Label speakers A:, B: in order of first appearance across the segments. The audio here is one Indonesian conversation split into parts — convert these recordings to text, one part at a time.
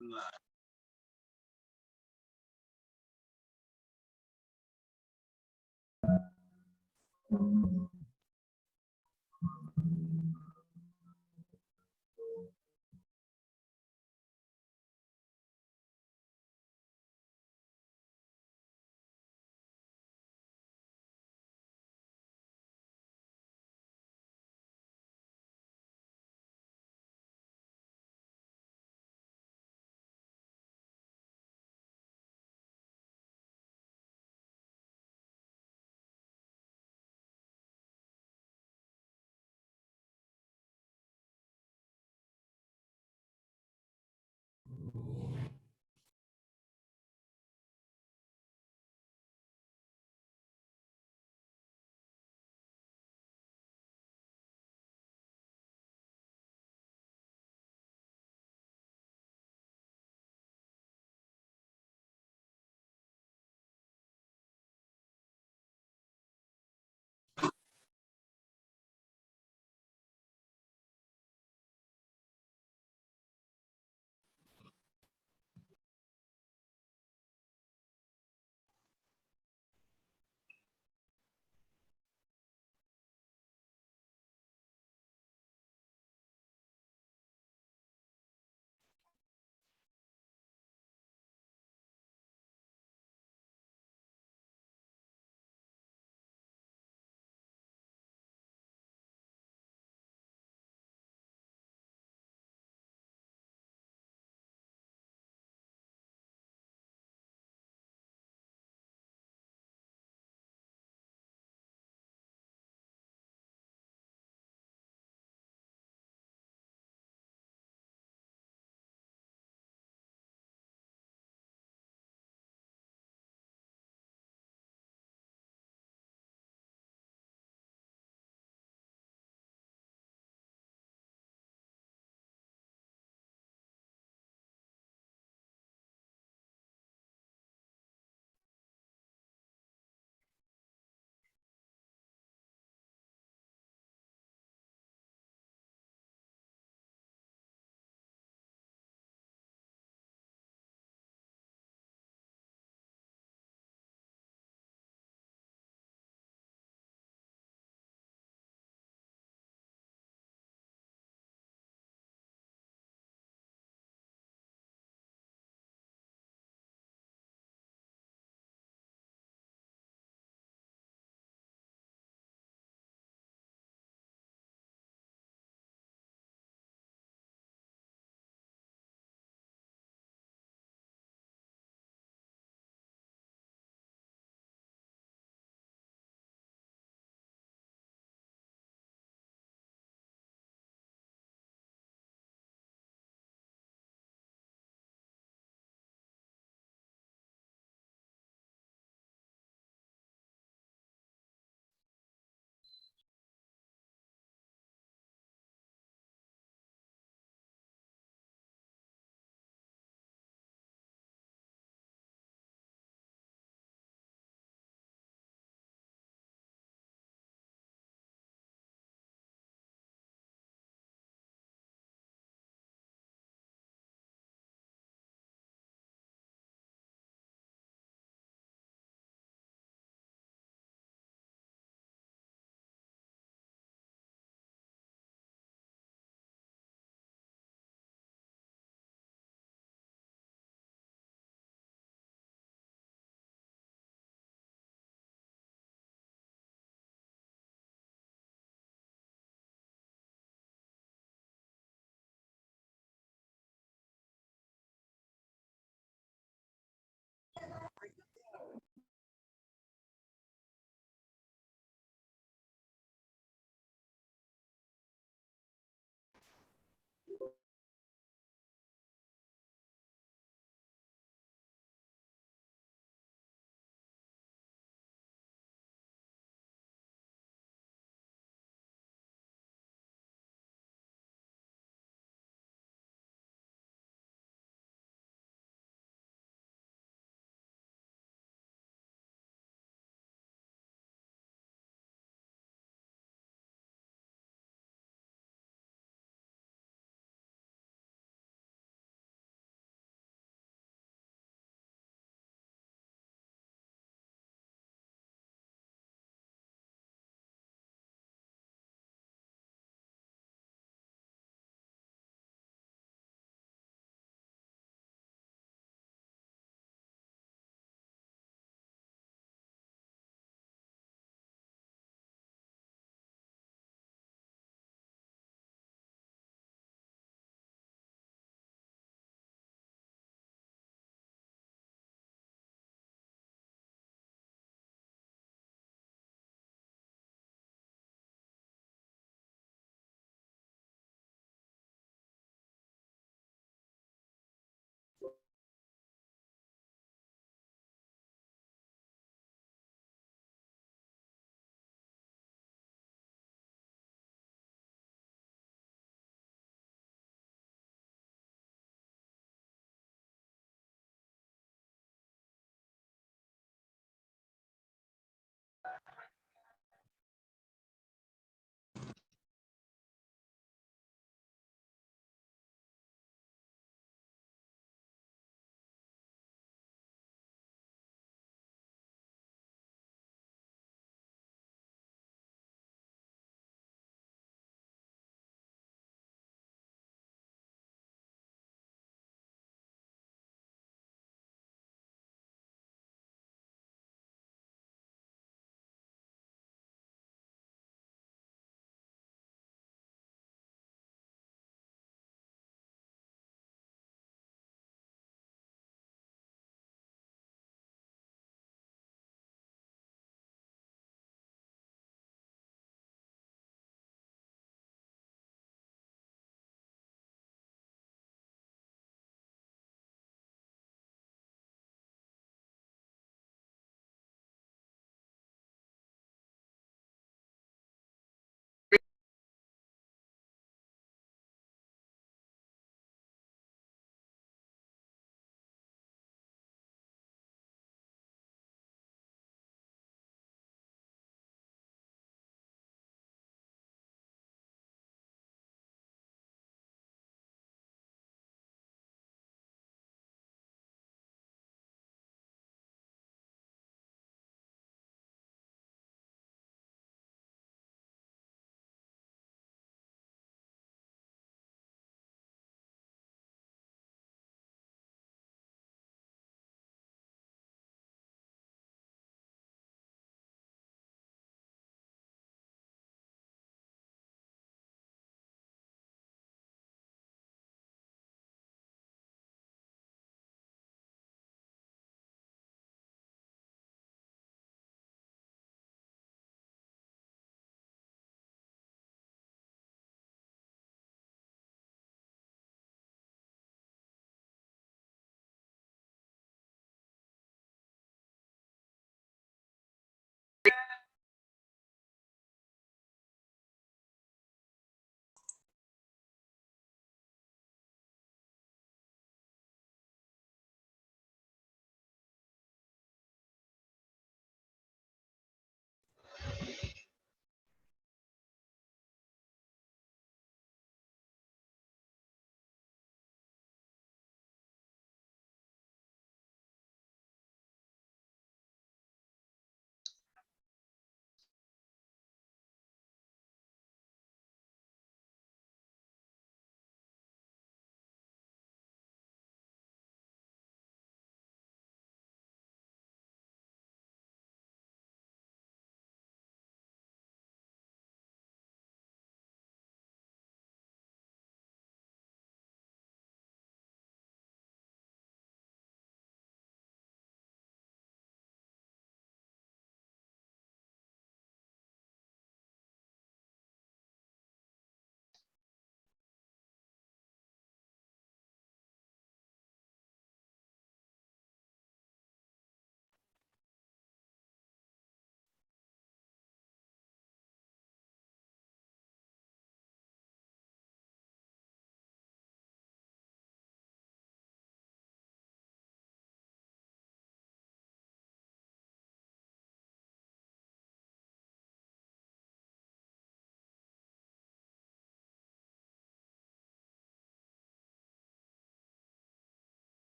A: Benar.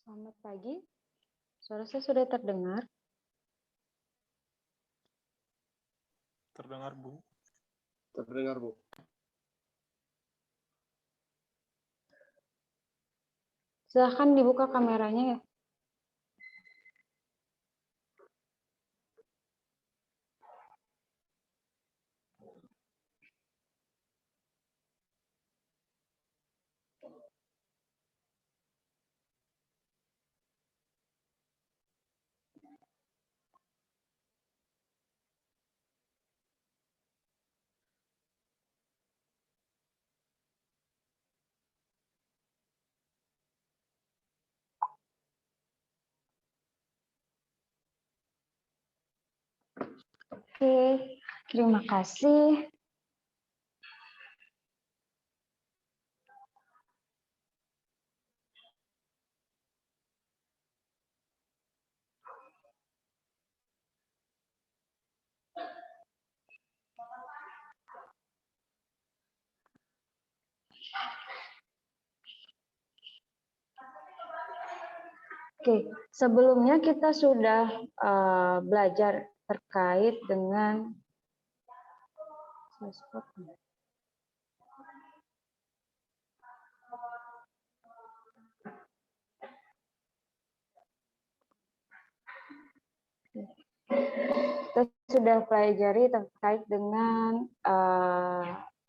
A: Selamat pagi, suara saya sudah terdengar?
B: Terdengar, Bu.
C: Terdengar, Bu.
A: Silahkan dibuka kameranya ya. Oke, terima kasih. Oke, sebelumnya kita sudah belajar terkait dengan kita sudah pelajari terkait dengan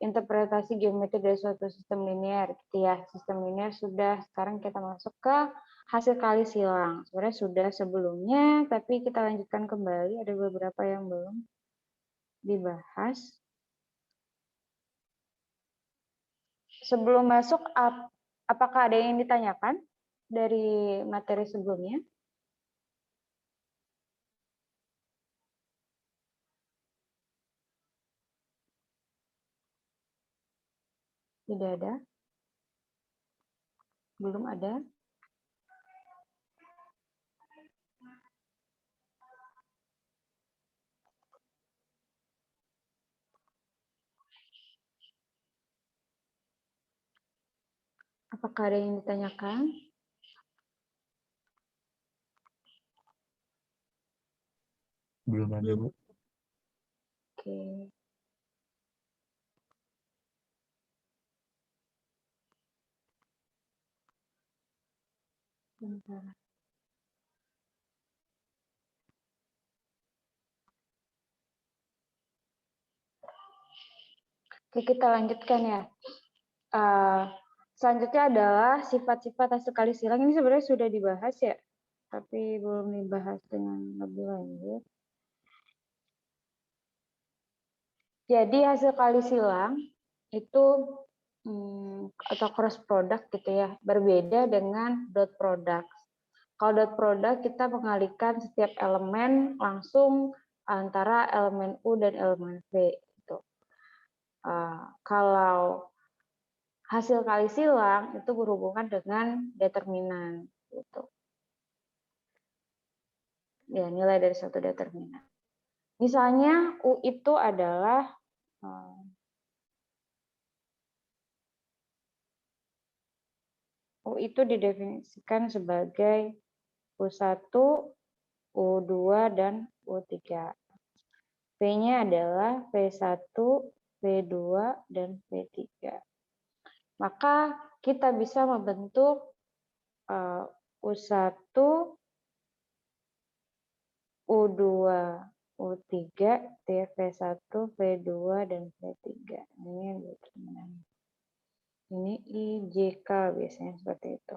A: interpretasi geometri dari suatu sistem linear, gitu ya. Sistem linear sudah, sekarang kita masuk ke hasil kali silang. Sebenarnya sudah sebelumnya, tapi kita lanjutkan kembali. Ada beberapa yang belum dibahas. Sebelum masuk, apakah ada yang ditanyakan dari materi sebelumnya? Tidak ada? Belum ada? Apakah ada yang ditanyakan?
B: Belum ada, Bu.
A: Oke. Bentar. Oke, kita lanjutkan ya. Selanjutnya adalah sifat-sifat hasil kali silang. Ini sebenarnya sudah dibahas ya, tapi belum dibahas dengan lebih lanjut. Jadi hasil kali silang itu atau cross product gitu ya, berbeda dengan dot product. Kalau dot product kita mengalihkan setiap elemen langsung antara elemen U dan elemen V. Gitu. Kalau hasil kali silang itu berhubungan dengan determinan. Gitu. Ya, nilai dari suatu determinan. Misalnya U itu adalah U itu didefinisikan sebagai U1, U2, dan U3. V-nya adalah V1, V2, dan V3. Maka kita bisa membentuk U1, U2, U3, V1, V2, dan V3. Ini yang determinan. Ini IJK biasanya seperti itu.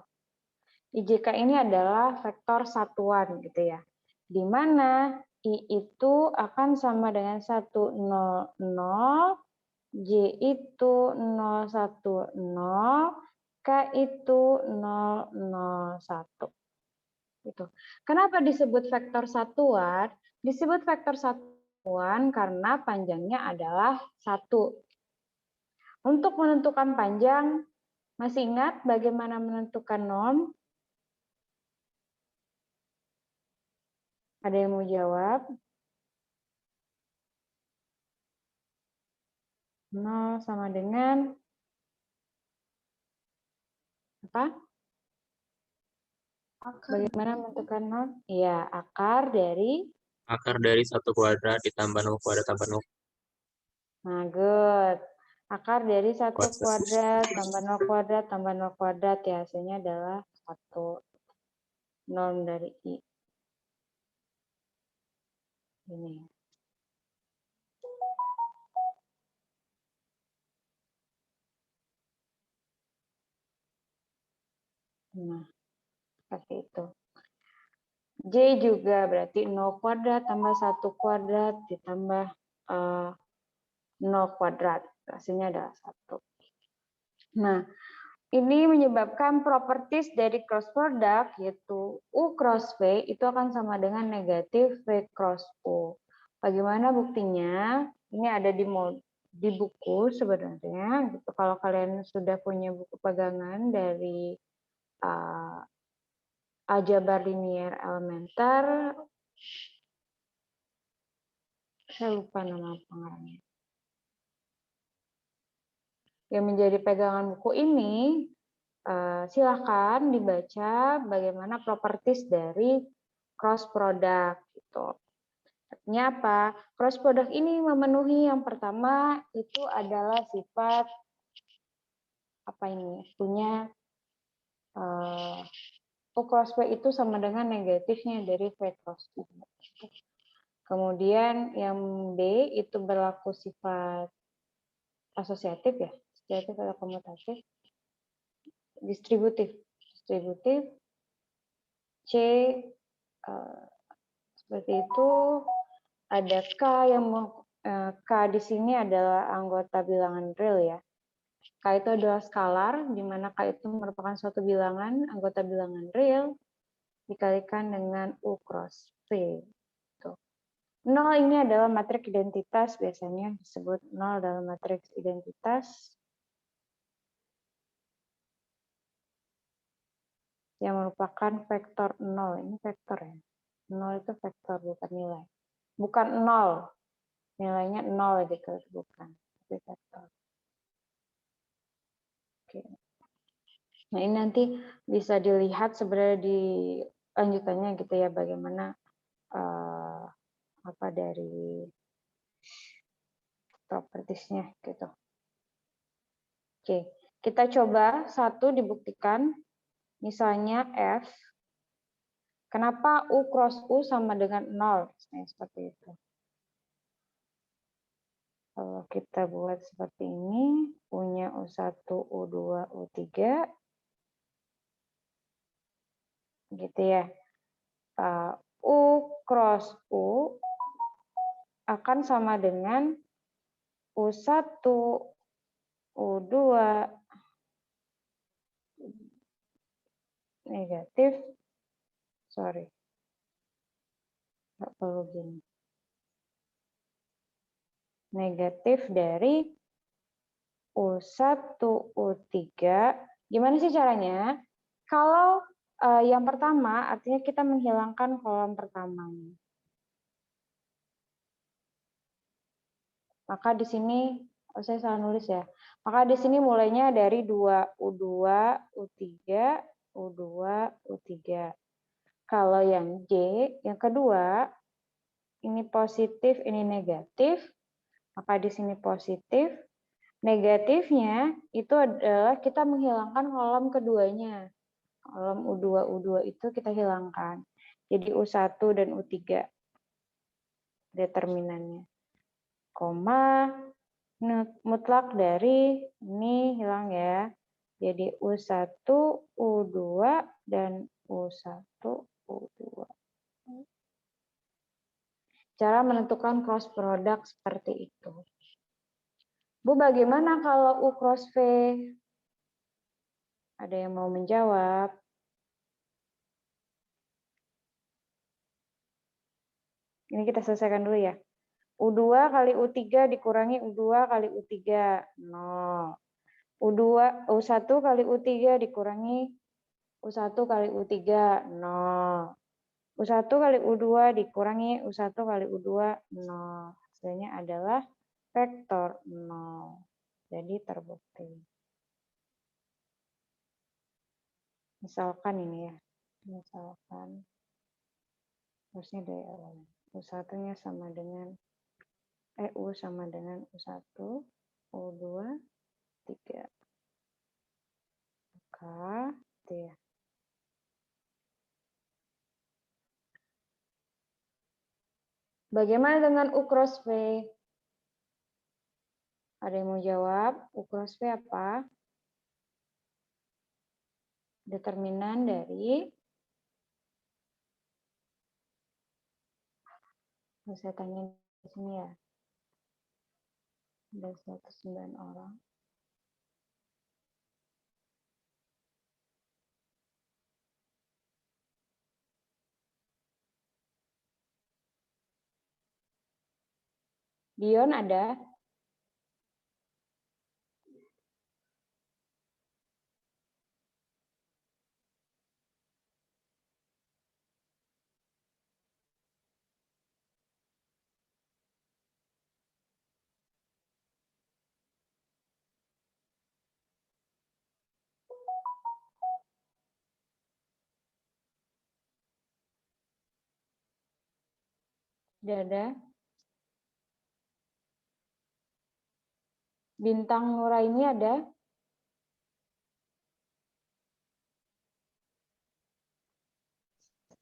A: IJK ini adalah vektor satuan gitu ya. Di mana I itu akan sama dengan 1, 0, 0, J itu 0, 1, 0, K itu 0, 0, 1. Gitu. Kenapa disebut vektor satuan? Disebut vektor satuan karena panjangnya adalah 1. Untuk menentukan panjang, masih ingat bagaimana menentukan norm? Ada yang mau jawab? 0 sama dengan apa? Bagaimana menentukan nol? Iya, akar dari.
D: Akar dari 1 kuadrat ditambah 0 kuadrat tambah 0
A: Nah, good. Akar dari 1
D: kuadrat.
A: kuadrat tambah 0 kuadrat tambah 0 kuadrat ya, hasilnya adalah 1. Norm dari I. Ini. Nah, seperti itu. J juga berarti 0 kuadrat tambah 1 kuadrat ditambah 0 kuadrat. Hasilnya adalah 1. Nah, ini menyebabkan properties dari cross product, yaitu U cross V itu akan sama dengan negatif V cross U. Bagaimana buktinya? Ini ada di buku sebenarnya. Gitu. Kalau kalian sudah punya buku pegangan dari aljabar linier elementer, saya lupa nama pengarangnya. Yang menjadi pegangan buku ini, silahkan dibaca bagaimana properties dari cross product. Gitu. Artinya apa? Cross product ini memenuhi yang pertama itu adalah sifat apa ini? Punya U cross V itu sama dengan negatifnya dari V cross U. Kemudian yang B itu berlaku sifat asosiatif ya, asosiatif atau komutatif, distributif, C seperti itu. Ada K yang K di sini adalah anggota bilangan real ya. K itu adalah skalar, di mana K itu merupakan suatu bilangan, anggota bilangan real, dikalikan dengan U cross V. Tuh. 0 ini adalah matriks identitas, biasanya disebut 0 dalam matriks identitas, yang merupakan vektor 0. Ini vektor ya. 0 itu vektor, bukan nilai. Bukan 0. Nilainya 0 gitu, bukan. Tapi vektor. Oke. Nah, ini nanti bisa dilihat sebenarnya di lanjutannya gitu ya, bagaimana apa dari propertiesnya gitu. Oke, kita coba satu dibuktikan. Misalnya F, kenapa U cross U sama dengan 0? Nah, seperti itu. Kalau kita buat seperti ini, punya U1, U2, U3, gitu ya. U cross U akan sama dengan U1, U2, negatif, sorry, nggak perlu gini. Negatif dari U1, U3. Gimana sih caranya? Kalau yang pertama, artinya kita menghilangkan kolom pertama. Maka di sini, saya salah nulis ya. Maka di sini mulainya dari 2, U2, U3, U2, U3. Kalau yang J, yang kedua, ini positif, ini negatif. Maka di sini positif. Negatifnya itu adalah kita menghilangkan kolom keduanya. Kolom U2, U2 itu kita hilangkan. Jadi U1 dan U3 determinannya. Koma, mutlak dari ini hilang ya. Jadi U1, U2, dan U1, U2. Cara menentukan cross product seperti itu. Bu, bagaimana kalau U cross V? Ada yang mau menjawab? Ini kita selesaikan dulu ya. U2 kali U3 dikurangi U2 kali U3, 0. U1 kali U3 dikurangi U1 kali U3, 0. U1 kali U2 dikurangi U1 kali U2, 0. Hasilnya adalah vektor 0. Jadi terbukti. Misalkan ini ya. Misalkan harusnya dari awal. U1-nya sama dengan U sama dengan U1, U2, 3. Maka itu ya. Bagaimana dengan U cross V? Ada yang mau jawab? U cross V apa? Determinan dari, saya tanya di sini ya. Ada 109 orang. Dion ada? Tidak ada. Bintang Nuraini ada?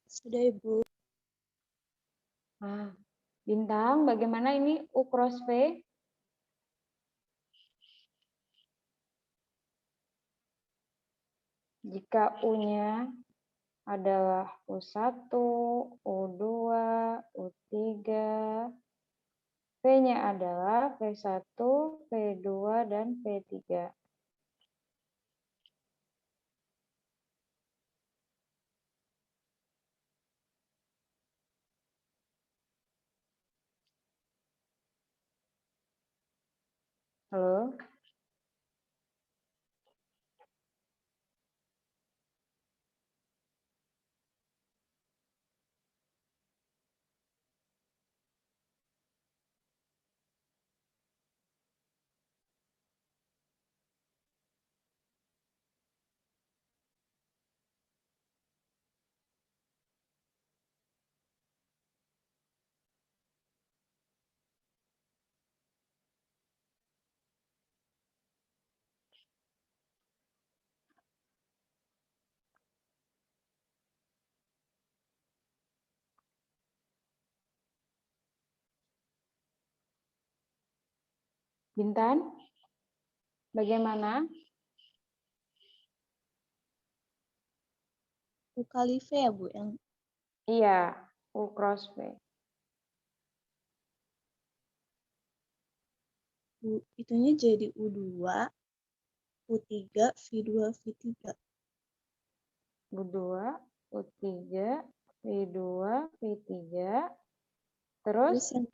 E: Sudah, Ibu.
A: Nah, Bintang, bagaimana ini U cross V? Jika U-nya adalah U1, U2, U3, V-nya adalah V1, V2, dan V3. Halo? Bintan, bagaimana?
E: U kali V ya, Bu, yang
A: Iya, U cross V.
E: itunya jadi U2, U3, V2, V3.
A: U2, U3, V2, V3. Terus?
E: Terus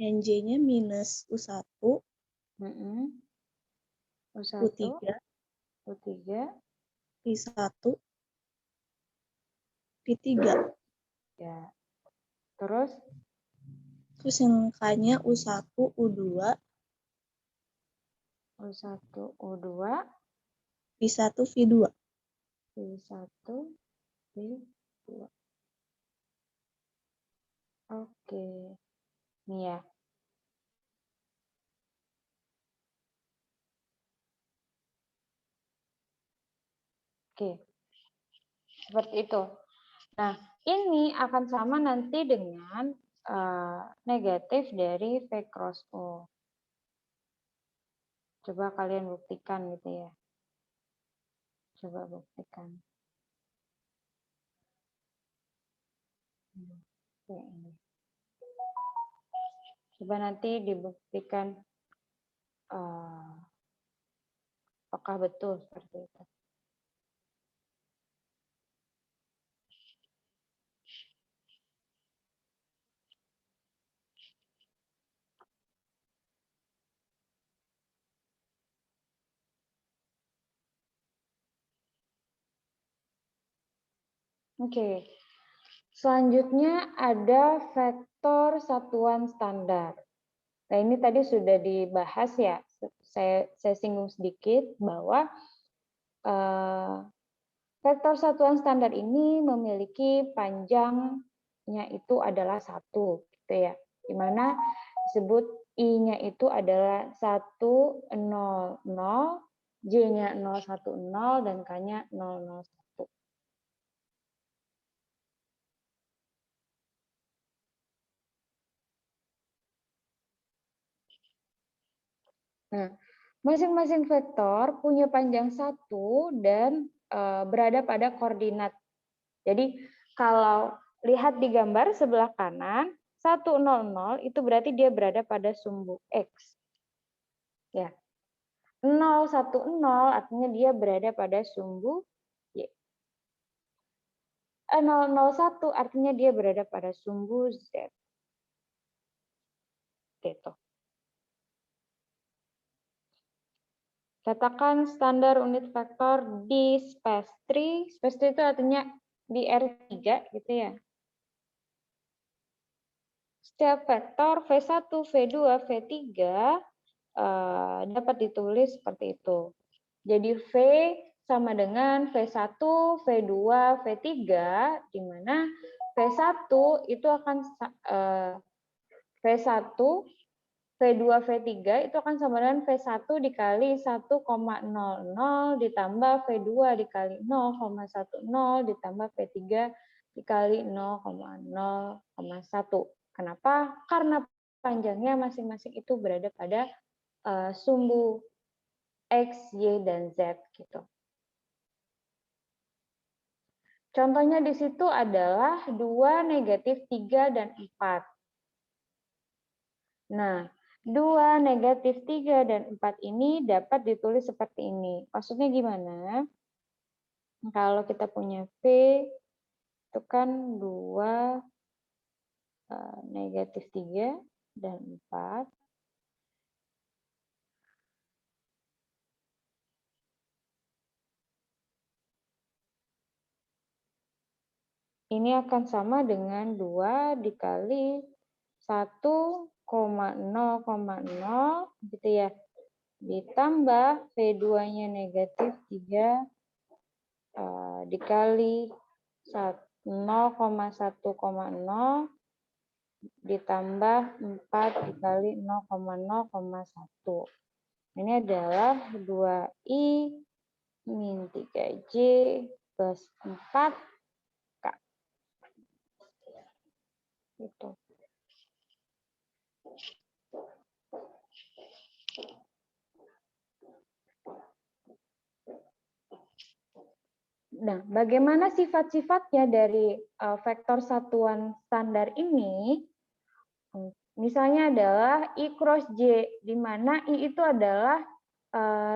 E: yang J-nya minus U1,
A: U1,
E: U3,
A: U3,
E: V1, V3.
A: ya. Terus?
E: Terus yang K-nya U1, U2,
A: U1, U2,
E: V1, V2.
A: V1, V2. Oke. Nih ya. Oke. Seperti itu. Nah, ini akan sama nanti dengan negatif dari V cross O. Coba kalian buktikan gitu ya. Coba buktikan. Oke, ini. Coba nanti dibuktikan apakah betul seperti itu. Oke. Selanjutnya ada vektor satuan standar. Nah, ini tadi sudah dibahas ya. Saya singgung sedikit bahwa Vektor satuan standar ini memiliki panjangnya itu adalah 1, gitu ya. Di mana disebut I-nya itu adalah 1, 0, 0, J-nya 0, 1, 0, dan K-nya 0, 0, 1. Nah, masing-masing vektor punya panjang 1 dan berada pada koordinat. Jadi kalau lihat di gambar sebelah kanan, 100 itu berarti dia berada pada sumbu X. Ya. 010 artinya dia berada pada sumbu Y. 001 artinya dia berada pada sumbu Z. Gitu. Katakan standar unit vektor di space tree. Space tree itu artinya di R3 gitu ya. Setiap vektor V1, V2, V3 dapat ditulis seperti itu. Jadi V sama dengan V1, V2, V3, di mana V1 itu akan V1, V2, V3 itu akan sama dengan V1 dikali 1,00 ditambah V2 dikali 0,10 ditambah V3 dikali 0,0,1. Kenapa? Karena panjangnya masing-masing itu berada pada sumbu X, Y, dan Z gitu. Contohnya di situ adalah 2, negatif 3, dan 4. Nah, 2, negatif 3, dan 4 ini dapat ditulis seperti ini. Maksudnya gimana? Kalau kita punya V, itu kan 2, negatif 3, dan 4. Ini akan sama dengan 2 dikali 1,0,0 gitu ya. Ditambah V2-nya negatif 3 dikali 0,1,0 ditambah 4 dikali 0,0,1. Ini adalah 2I min 3J plus 4K. Gitu. Nah, bagaimana sifat-sifatnya dari vektor satuan standar ini? Misalnya adalah I cross J, di mana I itu adalah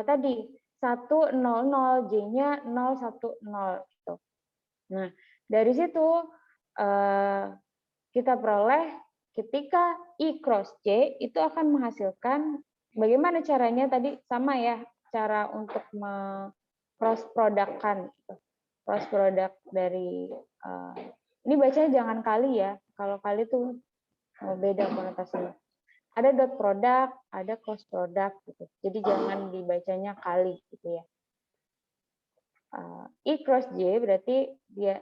A: tadi 100, J-nya 010. Gitu. Nah, dari situ kita peroleh ketika I cross J itu akan menghasilkan, bagaimana caranya tadi sama ya, cara untuk cross product-kan. Gitu. Cross product dari ini bacanya jangan kali ya, kalau kali itu beda konotasinya. Ada dot product, ada cross product gitu. Jadi jangan dibacanya kali gitu ya. I cross J berarti dia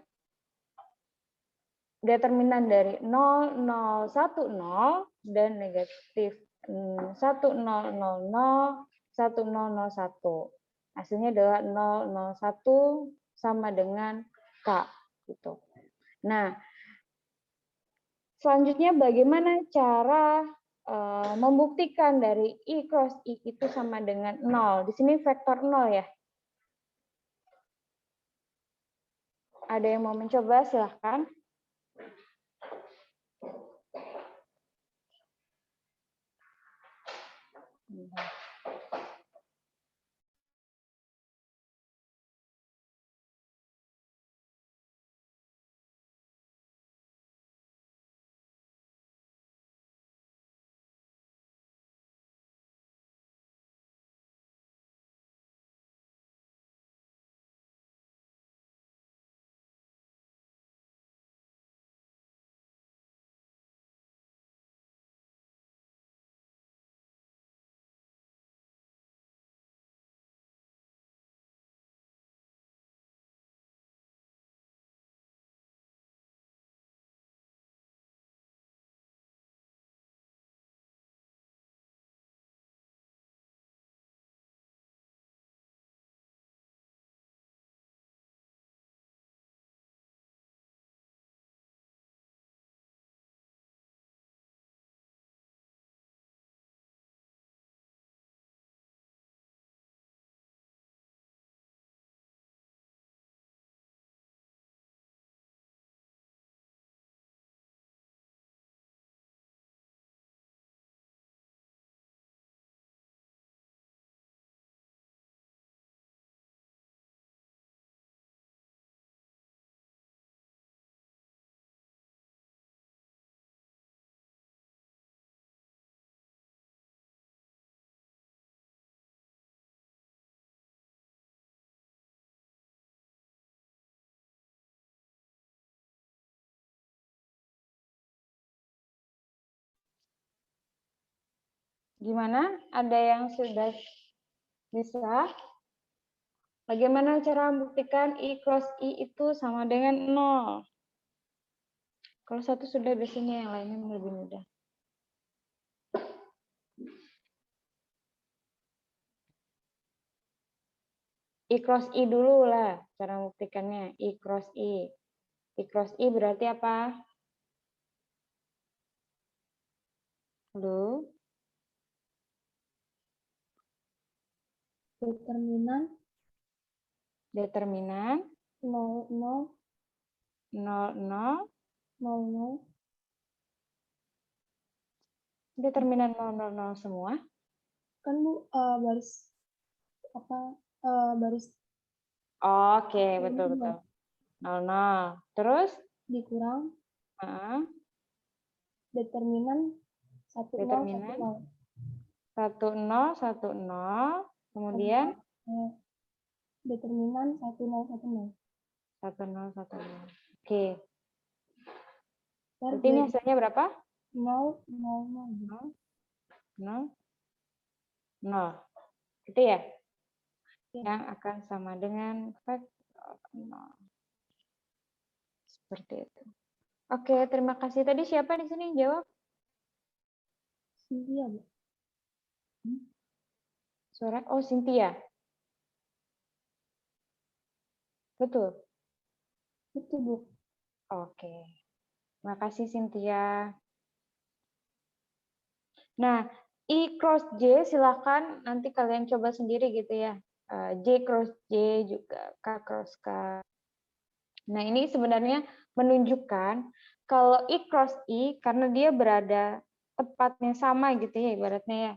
A: determinan dari 0, 0, 1, 0 dan negatif 1, 0, 0, 0, 1, 0, 0, 1. Hasilnya adalah 0, 0, 1 sama dengan K gitu. Nah, selanjutnya bagaimana cara membuktikan dari I cross I itu sama dengan 0. Di sini vektor 0 ya. Ada yang mau mencoba? Silahkan. Gimana? Ada yang sudah bisa? Bagaimana cara membuktikan I cross I itu sama dengan 0? Kalau satu sudah, biasanya yang lainnya lebih mudah. I cross I dulu lah cara membuktikannya. I cross I. I cross I berarti apa? Halo?
E: Determinan
A: Determinan
E: 0, 0,
A: 0, 0.
E: 0, 0.
A: Determinan 0, 0, 0 semua.
E: Kan Bu, baris apa baris
A: Oke, betul,
E: ini
A: betul. 0, 0. Terus?
E: dikurang
A: Heeh.
E: determinan 1, 0, 1,
A: Determinan
E: 0.
A: 1, 0, 1, 0. Kemudian?
E: Determinan 1, 0, 1, 0.
A: 1, 0, 1, 0. Oke.
E: Dan
A: Berarti ini hasilnya berapa?
E: 0, 0, 0.
A: 0, 0. Gitu ya?
E: Ya.
A: Yang akan sama dengan vektor 0. Seperti itu. Oke, terima kasih. Tadi siapa di sini yang jawab?
E: Cynthia, Bu.
A: Suara? Oh, Cynthia. Betul?
E: Betul, Bu.
A: Oke. Terima kasih, Cynthia. Nah, I cross J silakan nanti kalian coba sendiri gitu ya. J cross J juga, K cross K. Nah, ini sebenarnya menunjukkan kalau I cross I, karena dia berada tepatnya sama gitu ya, ibaratnya ya.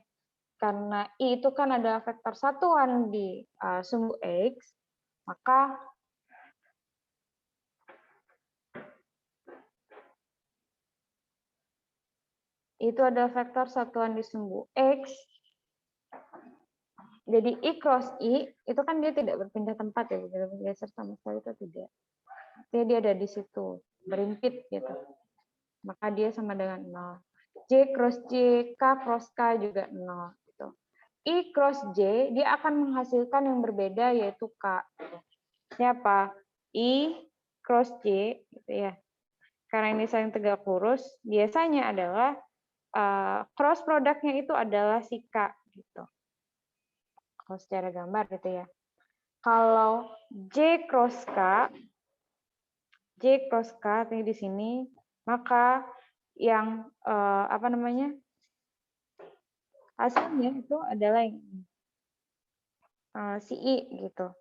A: Karena I itu kan adalah vektor satuan di sumbu X, maka itu adalah vektor satuan di sumbu X. Jadi I cross I, itu kan dia tidak berpindah tempat ya, tidak bergeser sama sekali, itu tidak. Dia ada di situ, berimpit gitu. Maka dia sama dengan 0. J cross J, K cross K juga 0. Gitu. I cross J, dia akan menghasilkan yang berbeda, yaitu K. Ini apa? I cross J, gitu ya. Karena ini saling tegak lurus, biasanya adalah cross produknya itu adalah si K. Gitu. Kalau secara gambar gitu ya. Kalau J cross K ini di sini, maka yang apa namanya? Hasilnya itu adalah yang si I gitu.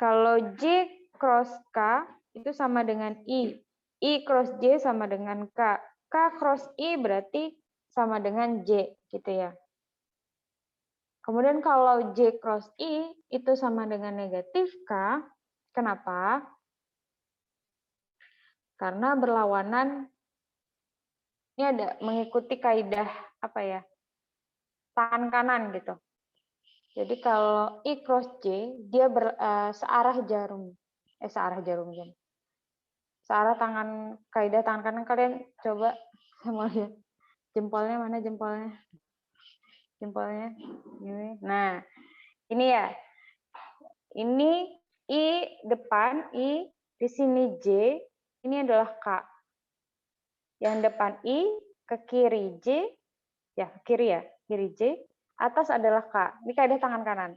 A: Kalau J cross K itu sama dengan I. I cross J sama dengan K. K cross I berarti sama dengan J gitu ya. Kemudian kalau J cross I itu sama dengan negatif K. Kenapa? Karena berlawanan, ini ada mengikuti kaidah apa ya? Tangan kanan gitu. Jadi kalau I cross J dia searah jarum. Searah jarum jam. Searah tangan, kaidah tangan kanan. Kalian coba sama lihat. Jempolnya mana jempolnya? Jempolnya ini. Nah, ini ya. Ini I depan I, di sini J, ini adalah K. Yang depan I, ke kiri J, ya ke kiri ya, kiri J, atas adalah K. Ini kaidah tangan kanan.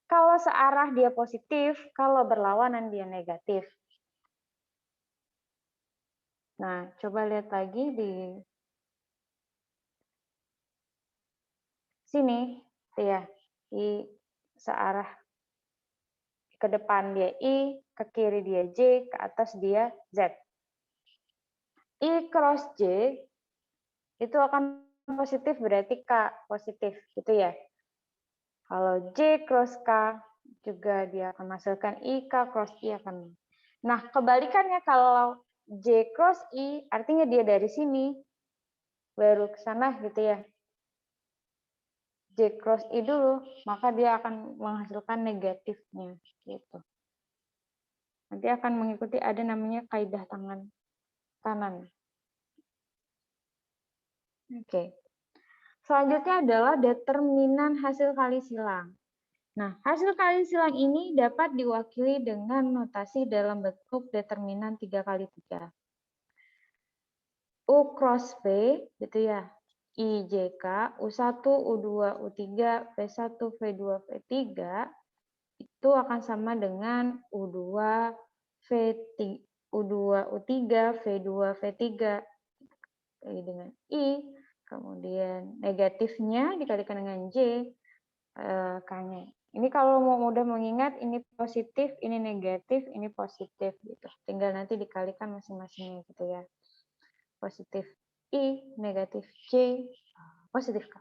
A: Kalau searah dia positif, kalau berlawanan dia negatif. Nah, coba lihat lagi di sini, ya, I searah ke depan dia I, ke kiri dia J, ke atas dia Z. I cross J itu akan positif berarti K positif, gitu ya. Kalau J cross K juga dia akan menghasilkan I, K cross I akan. Nah, kebalikannya kalau J cross I artinya dia dari sini baru ke sana gitu ya. J cross I dulu, maka dia akan menghasilkan negatifnya gitu. Nanti akan mengikuti ada namanya kaidah tangan kanan. Oke. Selanjutnya adalah determinan hasil kali silang. Nah, hasil kali silang ini dapat diwakili dengan notasi dalam bentuk determinan 3 kali 3. U cross P, gitu ya. IJK, U1, U2, U3, V1, V2, V3, itu akan sama dengan U2, V3, U2, U3, V2, V3, dengan I, kemudian negatifnya dikalikan dengan J, K-nya. Ini kalau mau mudah mengingat, ini positif, ini negatif, ini positif, gitu. Tinggal nanti dikalikan masing-masingnya, gitu ya. Positif I, negatif J, positif K.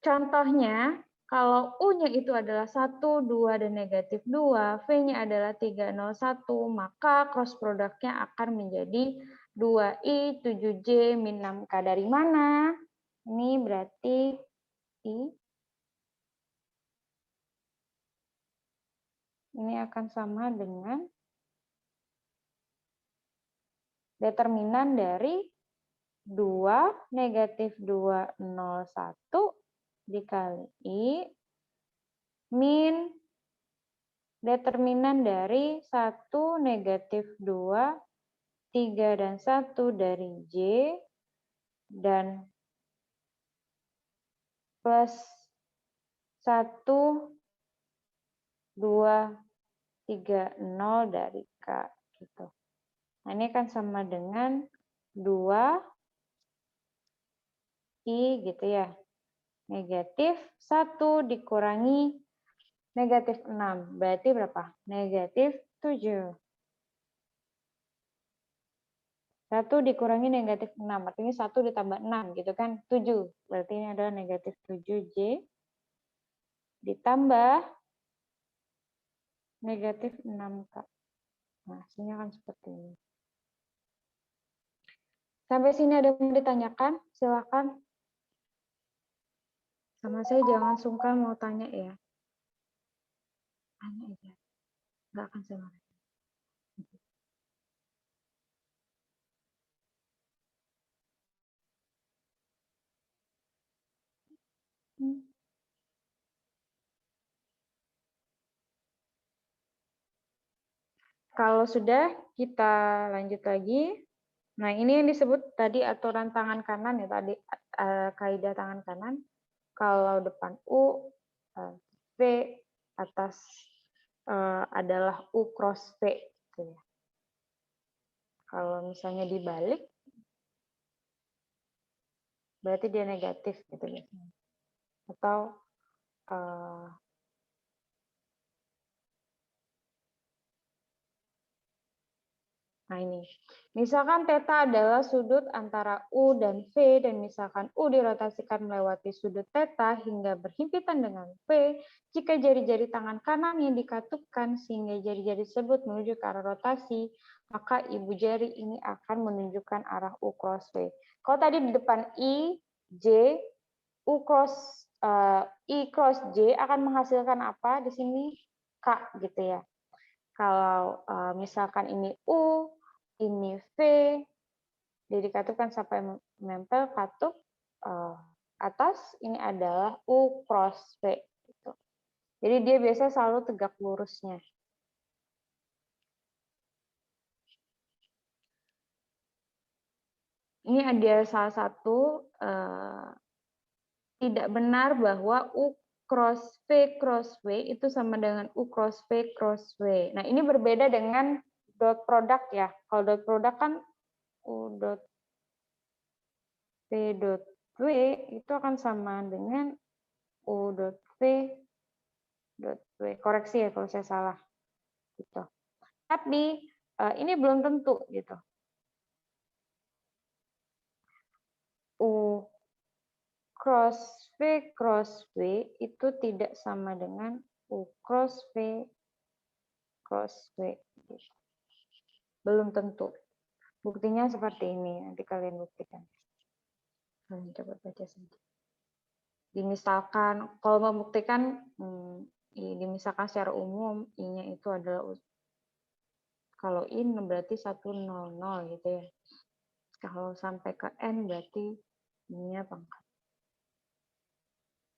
A: Contohnya, kalau U-nya itu adalah 1, 2, dan negatif 2, V-nya adalah 3, 0, 1, maka cross produknya akan menjadi 2I, 7J, min 6K. Dari mana? Ini berarti I. Ini akan sama dengan determinan dari 2, negatif 2, 0, 1 dikali I, min determinan dari 1, negatif 2, 3, dan 1 dari J, dan plus 1, 2, 3, 0 dari K. Gitu. Nah, ini kan sama dengan 2 I, gitu ya. Negatif 1 dikurangi negatif 6. Berarti berapa? Negatif 7. 1 dikurangi negatif 6. Artinya 1 ditambah 6, gitu kan? 7. Berarti ini adalah negatif 7J. Ditambah negatif 6K. Nah, hasilnya kan seperti ini. Sampai sini ada yang ditanyakan? Silakan. Sama saya jangan sungkan mau tanya ya. Tanya aja. Nggak akan saya marah. Kalau sudah, kita lanjut lagi. Nah, ini yang disebut tadi aturan tangan kanan ya, tadi kaidah tangan kanan. Kalau depan U, V atas adalah U cross V. Gitu ya. Kalau misalnya dibalik, berarti dia negatif gitu ya. Atau nah ini, misalkan θ adalah sudut antara U dan V, dan misalkan U dirotasikan melewati sudut θ hingga berhimpitan dengan V, jika jari-jari tangan kanan yang dikatupkan sehingga jari-jari tersebut menuju ke arah rotasi, maka ibu jari ini akan menunjukkan arah U cross V. Kalau tadi di depan I, J, I cross J akan menghasilkan apa di sini? K gitu ya. Kalau misalkan ini U, ini V, jadi dikatupkan sampai menempel katup atas, ini adalah U cross V. Gitu. Jadi dia biasanya selalu tegak lurusnya. Ini ada salah satu tidak benar bahwa U cross V itu sama dengan U cross V cross V. Nah, ini berbeda dengan dot product ya. Kalau dot product kan U dot V dot W itu akan sama dengan U dot V dot W. Koreksi ya kalau saya salah. Gitu. Tapi ini belum tentu gitu. U cross V itu tidak sama dengan U cross V cross W. Belum tentu. Buktinya seperti ini. Nanti kalian buktikan. Kalian coba baca saja. Dimisalkan, kalau membuktikan, dimisalkan secara umum, I-nya itu adalah, kalau I berarti 100 gitu ya. Kalau sampai ke N berarti Ininya pangkat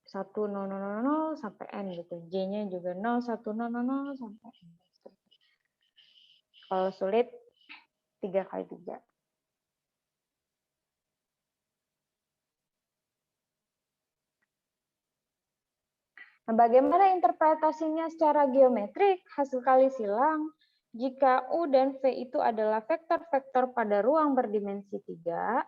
A: 1,0,0,0,0 sampai N gitu. J-nya juga 0,1,0,0,0 sampai N. Kalau sulit 3 kali 3. Nah, bagaimana interpretasinya secara geometrik? Hasil kali silang, jika U dan V itu adalah vektor-vektor pada ruang berdimensi 3,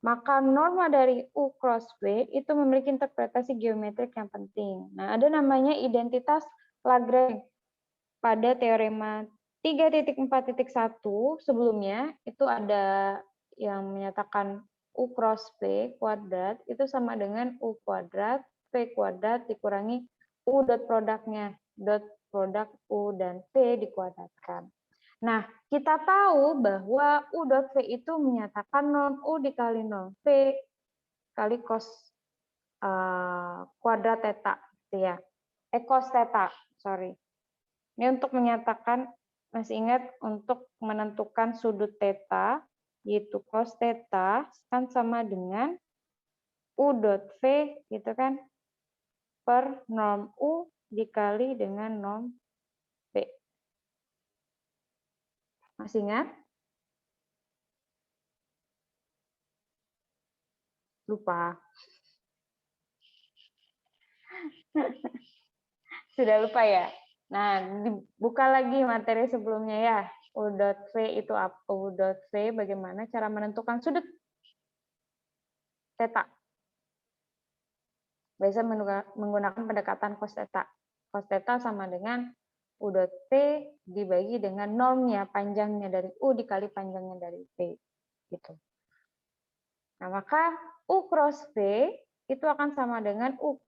A: maka norma dari U cross V itu memiliki interpretasi geometrik yang penting. Nah, ada namanya identitas Lagrange. Pada teorema 3.4.1 sebelumnya, itu ada yang menyatakan U cross V kuadrat itu sama dengan U kuadrat V kuadrat dikurangi U dot produknya, dot produk U dan V dikuadratkan. Nah, kita tahu bahwa U dot V itu menyatakan norm U dikali norm V kali cos kuadrat theta, gitu ya. Cos theta, sorry. Ini untuk menyatakan, masih ingat, untuk menentukan sudut theta, yaitu cos theta, kan sama dengan U dot V, gitu kan, per norm U dikali dengan norm V. Masih ingat? Lupa. Sudah lupa ya? Nah, dibuka lagi materi sebelumnya ya. U dot V itu apa? U dot V bagaimana cara menentukan sudut theta. Biasa menggunakan pendekatan cos theta. Cos theta sama dengan U dot V dibagi dengan normnya, panjangnya dari U dikali panjangnya dari V. Gitu. Nah, maka U cross V itu akan sama dengan U.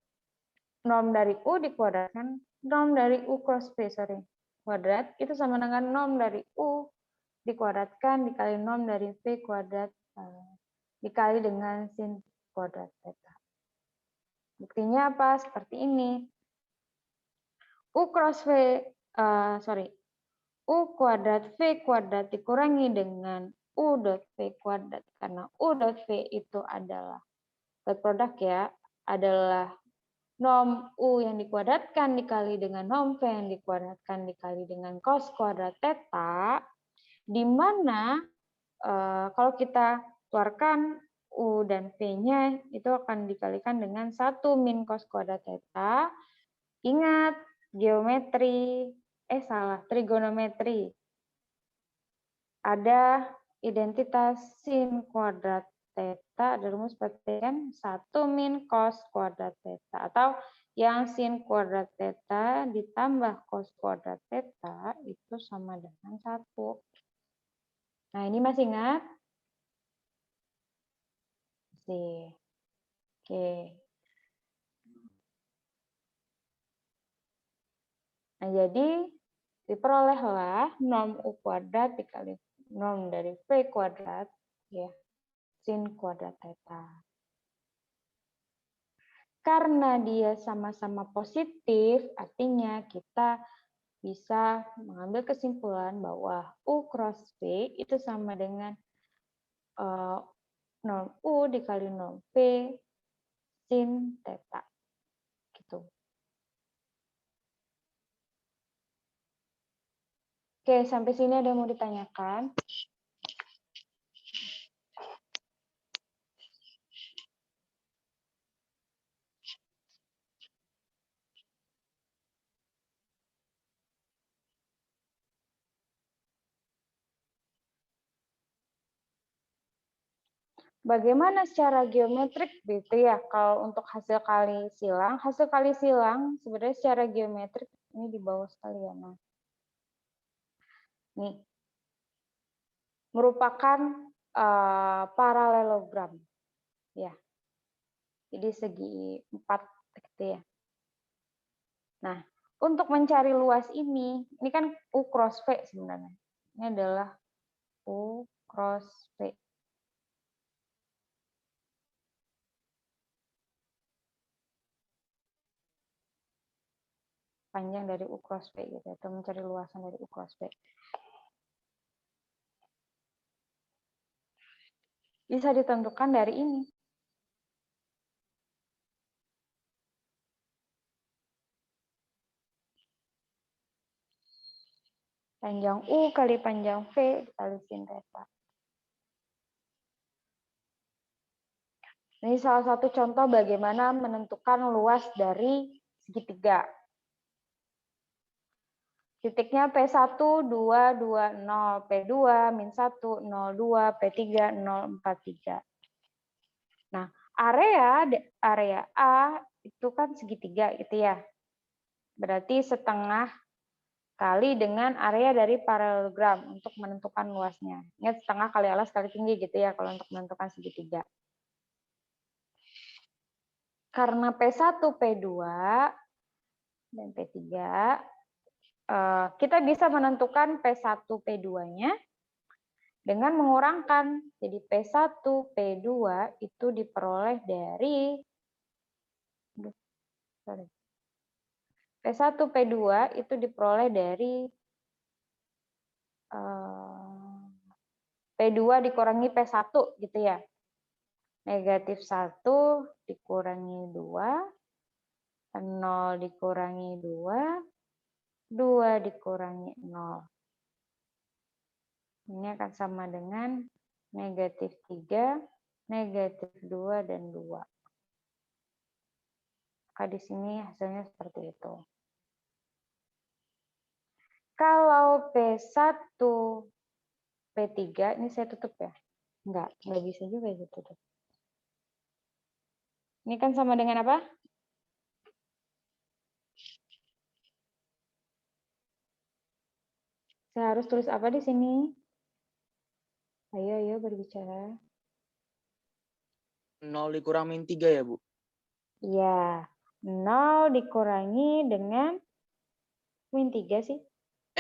A: Norm dari U dikuadratkan, norm dari U cross V, kuadrat, itu sama dengan norm dari U dikuadratkan dikali norm dari V kuadrat dikali dengan sin kuadrat theta. Buktinya apa? Seperti ini. U cross V, U kuadrat V kuadrat dikurangi dengan U dot V kuadrat. Karena U dot V itu adalah dot produk ya, adalah norm U yang dikuadratkan dikali dengan norm V yang dikuadratkan dikali dengan cos kuadrat theta, di mana kalau kita keluarkan U dan V-nya itu akan dikalikan dengan 1 min cos kuadrat theta. Ingat, trigonometri. Ada identitas sin kuadrat theta, ada rumus kan 1 min cos kuadrat theta. Atau yang sin kuadrat theta ditambah cos kuadrat theta itu sama dengan 1. Nah, ini masih ingat? Oke. Nah, jadi diperolehlah norm U kuadrat dikali norm dari V kuadrat, ya, sin kuadrat theta. Karena dia sama-sama positif, artinya kita bisa mengambil kesimpulan bahwa U cross V itu sama dengan norm U dikali norm V sin theta. Gitu. Oke, sampai sini ada yang mau ditanyakan? Bagaimana secara geometrik gitu ya, kalau untuk hasil kali silang sebenarnya secara geometrik ini di bawah sekali ya, nah. Nih, merupakan paralelogram, ya. Jadi segi 4 gitu ya. Nah, untuk mencari luas ini kan U cross V sebenarnya. Ini adalah U cross V. Panjang dari U cross V gitu, atau mencari luasan dari U cross V. Bisa ditentukan dari ini. Panjang U kali panjang V dikali sin theta. Ini salah satu contoh bagaimana menentukan luas dari segitiga. Titiknya P1, 2, 2, 0, P2, min 1, 0, 2, P3, 0, 4, 3. Nah, area A itu kan segitiga gitu ya. Berarti setengah kali dengan area dari paralelogram untuk menentukan luasnya. Ingat setengah kali alas kali tinggi gitu ya kalau untuk menentukan segitiga. Karena P1, P2, dan P3, kita bisa menentukan P1, P2-nya dengan mengurangkan. Jadi P1, P2 itu diperoleh dari P1, P2 itu diperoleh dari P2 dikurangi P1 gitu ya. Negatif 1 dikurangi 2, 0 dikurangi 2, 2 dikurangi 0. Ini akan sama dengan negatif 3, negatif 2, dan 2. Maka di sini hasilnya seperti itu. Kalau P1, P3, ini saya tutup ya? Enggak bisa juga itu tutup. Ini kan sama dengan apa? Saya harus tulis apa di sini? Ayo berbicara.
F: 0 dikurang min 3 ya, Bu?
A: Iya. 0 dikurangi dengan min 3 sih.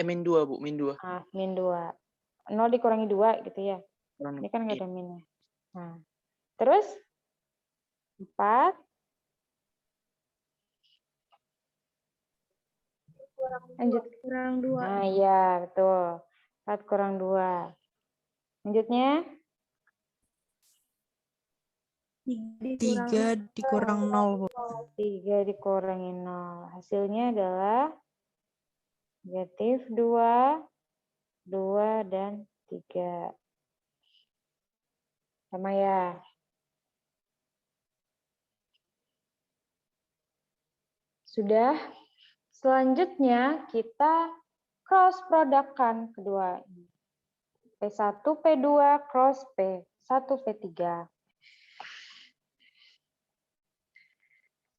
F: Min 2, Bu. Min 2.
A: Min 2. 0 dikurangi 2 gitu ya.
F: Kurang
A: Ini kan nggak ada minnya. Nah, terus 4. Lanjut.
E: Kurang 2.
A: Nah, iya, betul. 4 kurang 2. Lanjutnya?
E: 3 dikurang 0, Bu.
A: 3 dikurangi 0. Hasilnya adalah negatif 2, 2, dan 3. Sama ya? Sudah. Selanjutnya kita cross product-kan kedua. P1, P2, cross P1, P3.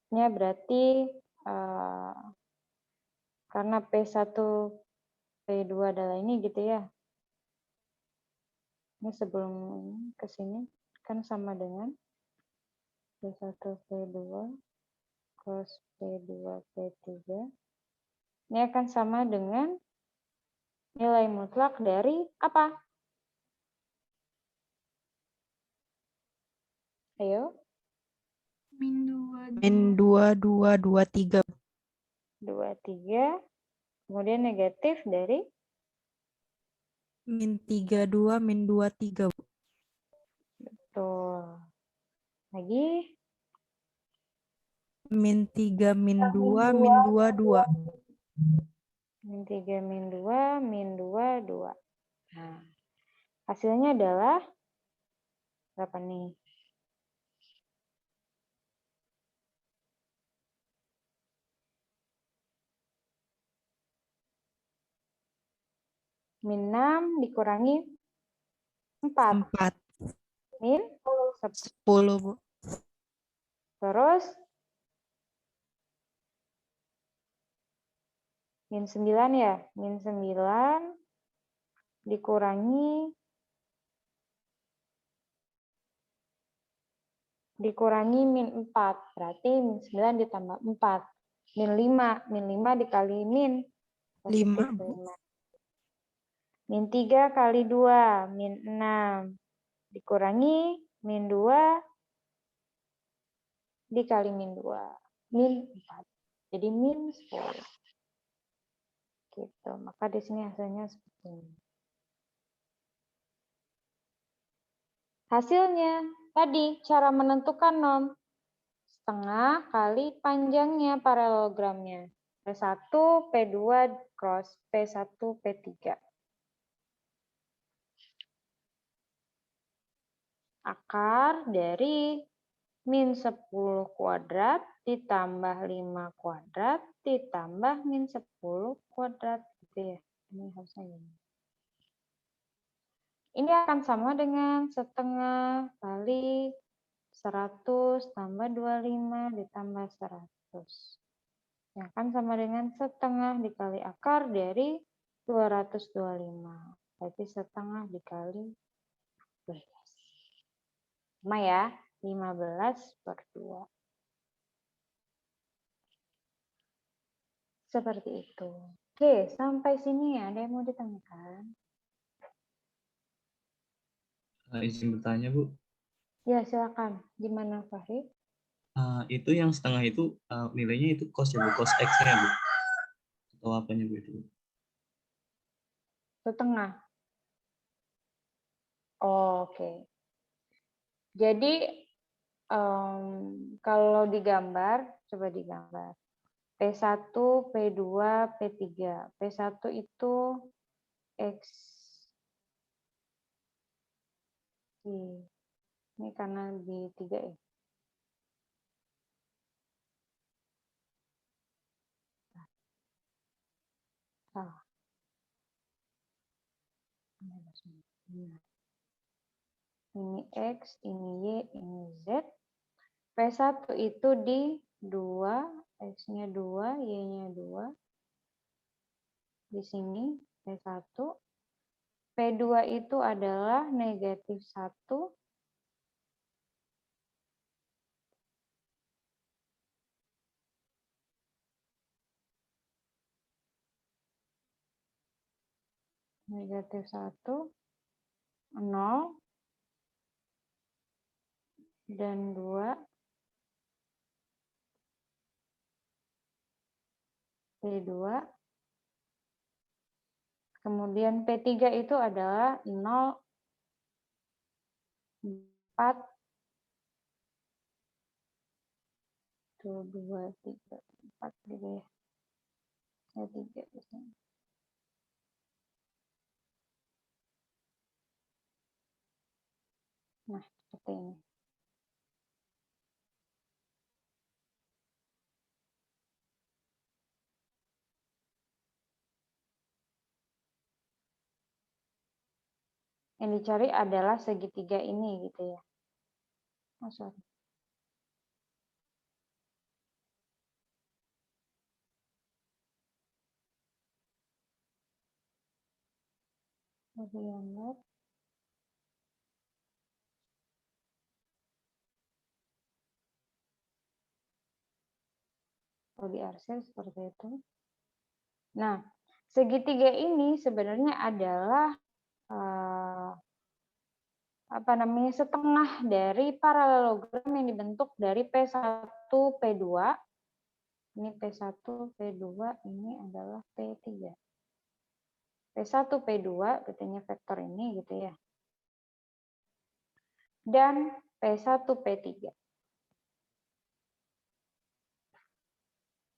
A: Ini berarti karena P1, P2 adalah ini gitu ya. Ini sebelum ke sini kan sama dengan P1, P2, cross P2, P3. Ini akan sama dengan nilai mutlak dari apa? Ayo.
E: Min 2, 2, 2, 3.
A: 2, 3. Kemudian negatif dari?
E: Min 3, 2, min 2, 3.
A: Betul. Lagi?
E: Min 3, min 2, min 2, 2.
A: Min 3, min 2, min 2, 2. Nah, hasilnya adalah berapa nih? Min 6 dikurangi 4.
E: 4.
A: Min
E: 10, Bu.
A: Terus min 9 ya. Min 9 dikurangi min 4. Berarti min 9 ditambah 4. Min 5. Min 5 dikali min.
E: 5.
A: Min 3 kali 2. Min 6. Dikurangi min 2 dikali min 2. Min 4. Jadi min 10. Gitu. Maka di sini hasilnya seperti ini. Hasilnya, tadi cara menentukan norm. Setengah kali panjangnya paralelogramnya. P1, P2 cross P1, P3. Akar dari min 10 kuadrat ditambah 5 kuadrat ditambah min 10 kuadrat. Gitu ya. Ini harusnya ini. Ini akan sama dengan setengah kali 100 tambah 25 ditambah 100. Yang akan sama dengan setengah dikali akar dari 225. Berarti setengah dikali 12. Sama ya, 15/2. Seperti itu. Oke, sampai sini ada yang mau ditanyakan?
B: Izin bertanya, Bu.
A: Ya, silakan. Gimana, Fahri?
B: Itu yang setengah itu nilainya itu cos ya, Bu? Cos X-nya, Bu? Atau apanya, Bu, itu?
A: Setengah. Oke. Jadi, kalau digambar, coba digambar. P1, P2, P3. P1 itu X. Ini karena di 3 ya. Salah. Ini X, ini Y, ini Z. P1 itu di 2, X-nya 2, Y-nya 2. Di sini P1. P2 itu adalah negatif 1. Negatif 1, 0, dan 2, P2. Kemudian P3 itu adalah 0, 4, 2, 3, 4 gitu ya. Ya 3 di sini. Nah, seperti ini. Yang dicari adalah segitiga ini gitu ya. Oh, sorry. Lebih gambar. Kalau diarsir seperti itu. Nah, segitiga ini sebenarnya adalah setengah dari paralelogram yang dibentuk dari P1, P2. Ini P1, P2, ini adalah P3. P1, P2, betulnya vektor ini gitu ya. Dan P1, P3.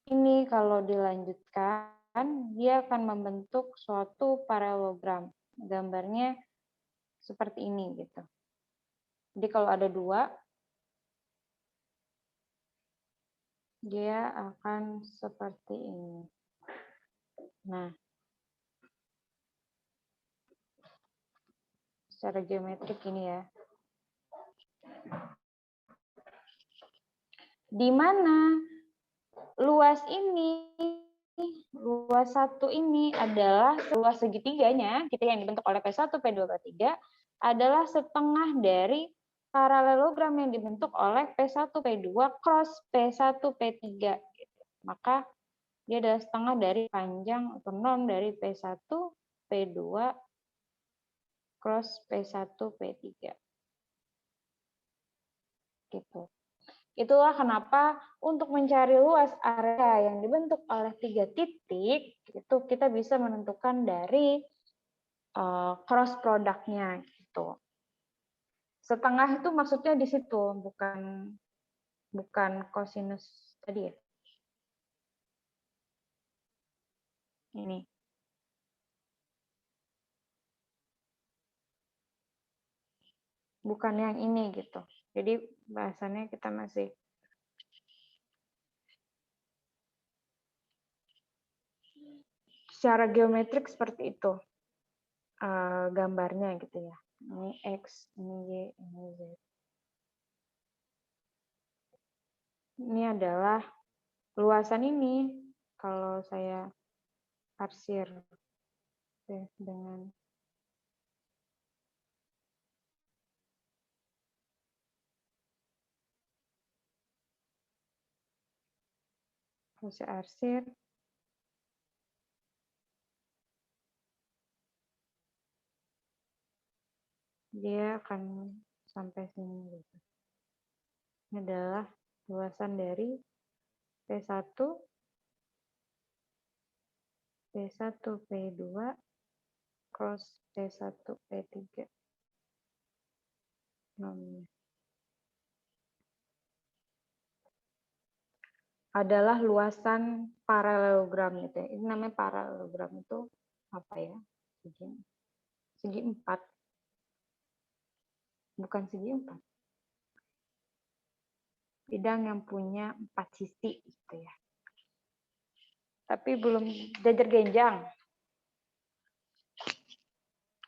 A: Ini kalau dilanjutkan, dia akan membentuk suatu paralelogram. Gambarnya seperti ini gitu. Jadi kalau ada 2, dia akan seperti ini. Nah, secara geometrik ini ya. Di mana luas ini, luas 1 ini adalah luas segitiganya, gitu yang dibentuk oleh P1, P2, P3, adalah setengah dari paralelogram yang dibentuk oleh P1, P2 cross P1, P3. Maka dia adalah setengah dari panjang atau norm dari P1, P2 cross P1, P3. Gitu. Itulah kenapa untuk mencari luas area yang dibentuk oleh 3 titik, itu kita bisa menentukan dari cross product-nya gitu. Setengah itu maksudnya di situ, bukan kosinus tadi ya. Ini. Bukan yang ini gitu. Jadi bahasannya kita masih secara geometrik seperti itu gambarnya gitu ya. Ini X, ini Y, ini Z. Ini adalah luasan ini kalau saya arsir dengan kalau saya arsir dia akan sampai sini gitu. Ini adalah luasan dari P1, P1, P2 cross P1, P3. Adalah luasan paralelogram gitu ya. Ini namanya paralelogram itu apa ya? Segi 4. Bukan segi 4. Bidang yang punya 4 sisi gitu ya. Tapi belum jajar genjang.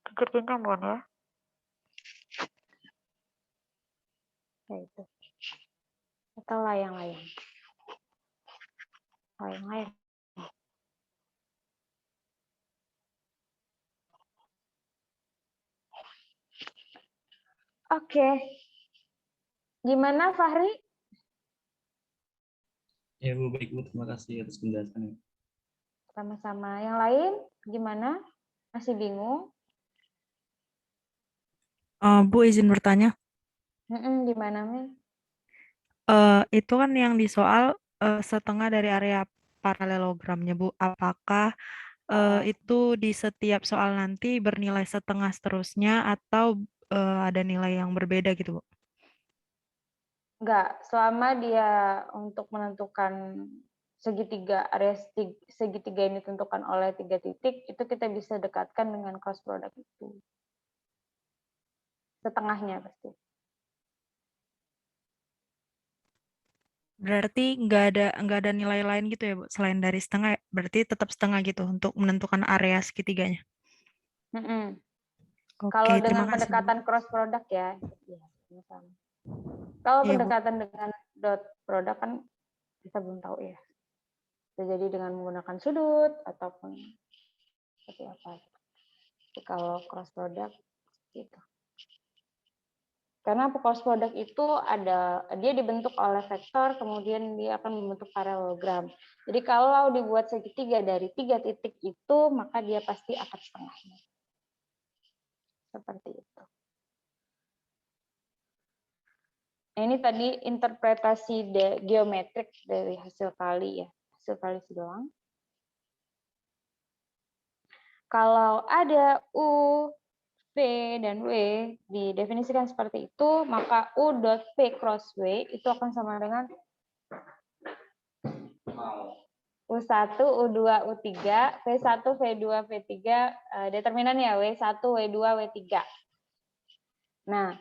A: Jajar genjang bukan ya? Ya itu. Atau layang-layang. Layang-layang. Oke. Gimana Fahri?
B: Ya Bu, baik Bu, terima kasih atas penjelasannya.
A: Sama-sama. Yang lain gimana? Masih bingung?
G: Bu izin bertanya,
A: Gimana, Mel?
G: itu kan yang di soal setengah dari area paralelogramnya Bu. Apakah itu di setiap soal nanti bernilai setengah seterusnya atau ada nilai yang berbeda gitu Bu?
A: Enggak, selama dia untuk menentukan segitiga, area segitiga ini ditentukan oleh 3 titik, itu kita bisa dekatkan dengan cross product itu. Setengahnya pasti.
G: Berarti nggak ada nilai lain gitu ya Bu, selain dari setengah, berarti tetap setengah gitu untuk menentukan area segitiganya. Oke,
A: Kalau
G: terima
A: dengan
G: kasih Bu.
A: pendekatan cross product ya, sama. Kalau
G: Iya, Bu.
A: pendekatan dengan dot product kan kita belum tahu ya. Bisa jadi dengan menggunakan sudut ataupun seperti apa. Tapi kalau cross product gitu. Karena cross product itu dia dibentuk oleh vektor, kemudian dia akan membentuk paralelogram. Jadi kalau dibuat segitiga dari 3 titik itu, maka dia pasti akan setengahnya. Seperti itu. Nah, ini tadi interpretasi geometrik dari hasil kali ya, hasil kali silang. Kalau ada U, V, dan W didefinisikan seperti itu, maka U dot V cross W itu akan sama dengan U1, U2, U3, V1, V2, V3, determinannya W1, W2, W3. Nah,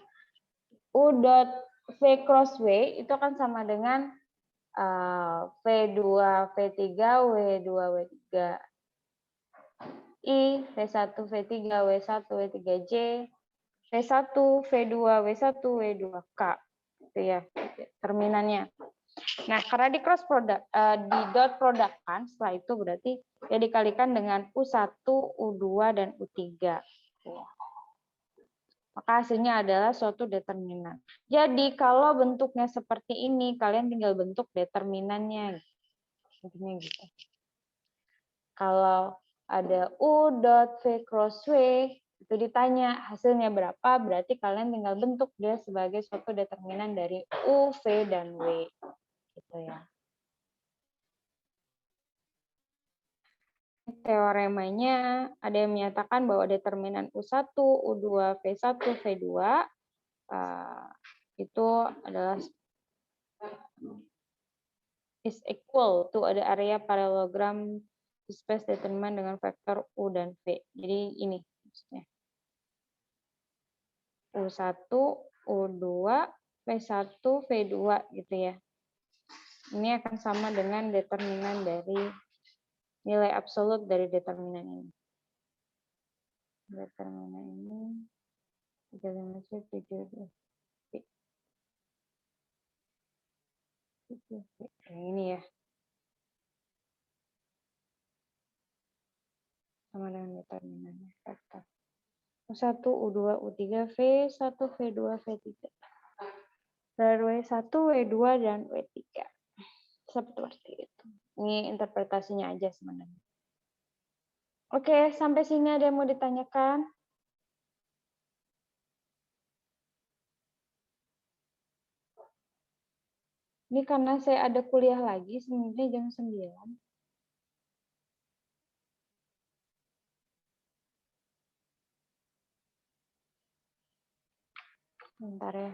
A: U dot V cross W itu akan sama dengan V2, V3, W2, W3. I, V1, V3, W1, W3J, V1, V2, W1, W2K. Itu ya, terminannya. Nah, karena di cross product, di dot product kan, setelah itu berarti ya dikalikan dengan U1, U2, dan U3. Maka hasilnya adalah suatu determinan. Jadi kalau bentuknya seperti ini, kalian tinggal bentuk determinannya. Intinya gitu. Kalau ada U dot V cross W, itu ditanya hasilnya berapa, berarti kalian tinggal bentuk dia sebagai suatu determinan dari U, V, dan W. Gitu ya. Teoremanya ada yang menyatakan bahwa determinan U1, U2, V1, V2 itu adalah is equal to ada area parallelogram space determinant dengan vektor U dan V. Jadi ini maksudnya. U1, U2, V1, V2 gitu ya. Ini akan sama dengan determinan dari nilai absolut dari determinan ini. Determinan ini 3,7 ini ya. Sama dengan determinannya vektor. U1, U2, U3, V1, V2, V3. W1, W2, dan W3. Seperti itu. Ini interpretasinya aja sebenarnya. Oke, sampai sini ada yang mau ditanyakan? Ini karena saya ada kuliah lagi, sebenarnya jam 9. Bentar ya.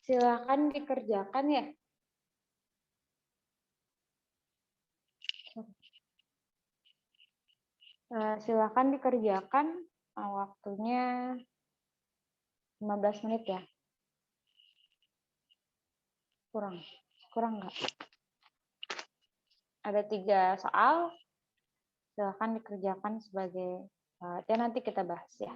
A: Silakan dikerjakan ya. Silakan dikerjakan. Waktunya 15 menit ya. Kurang nggak? Ada 3 soal. Silakan dikerjakan sebagai ya nanti kita bahas ya.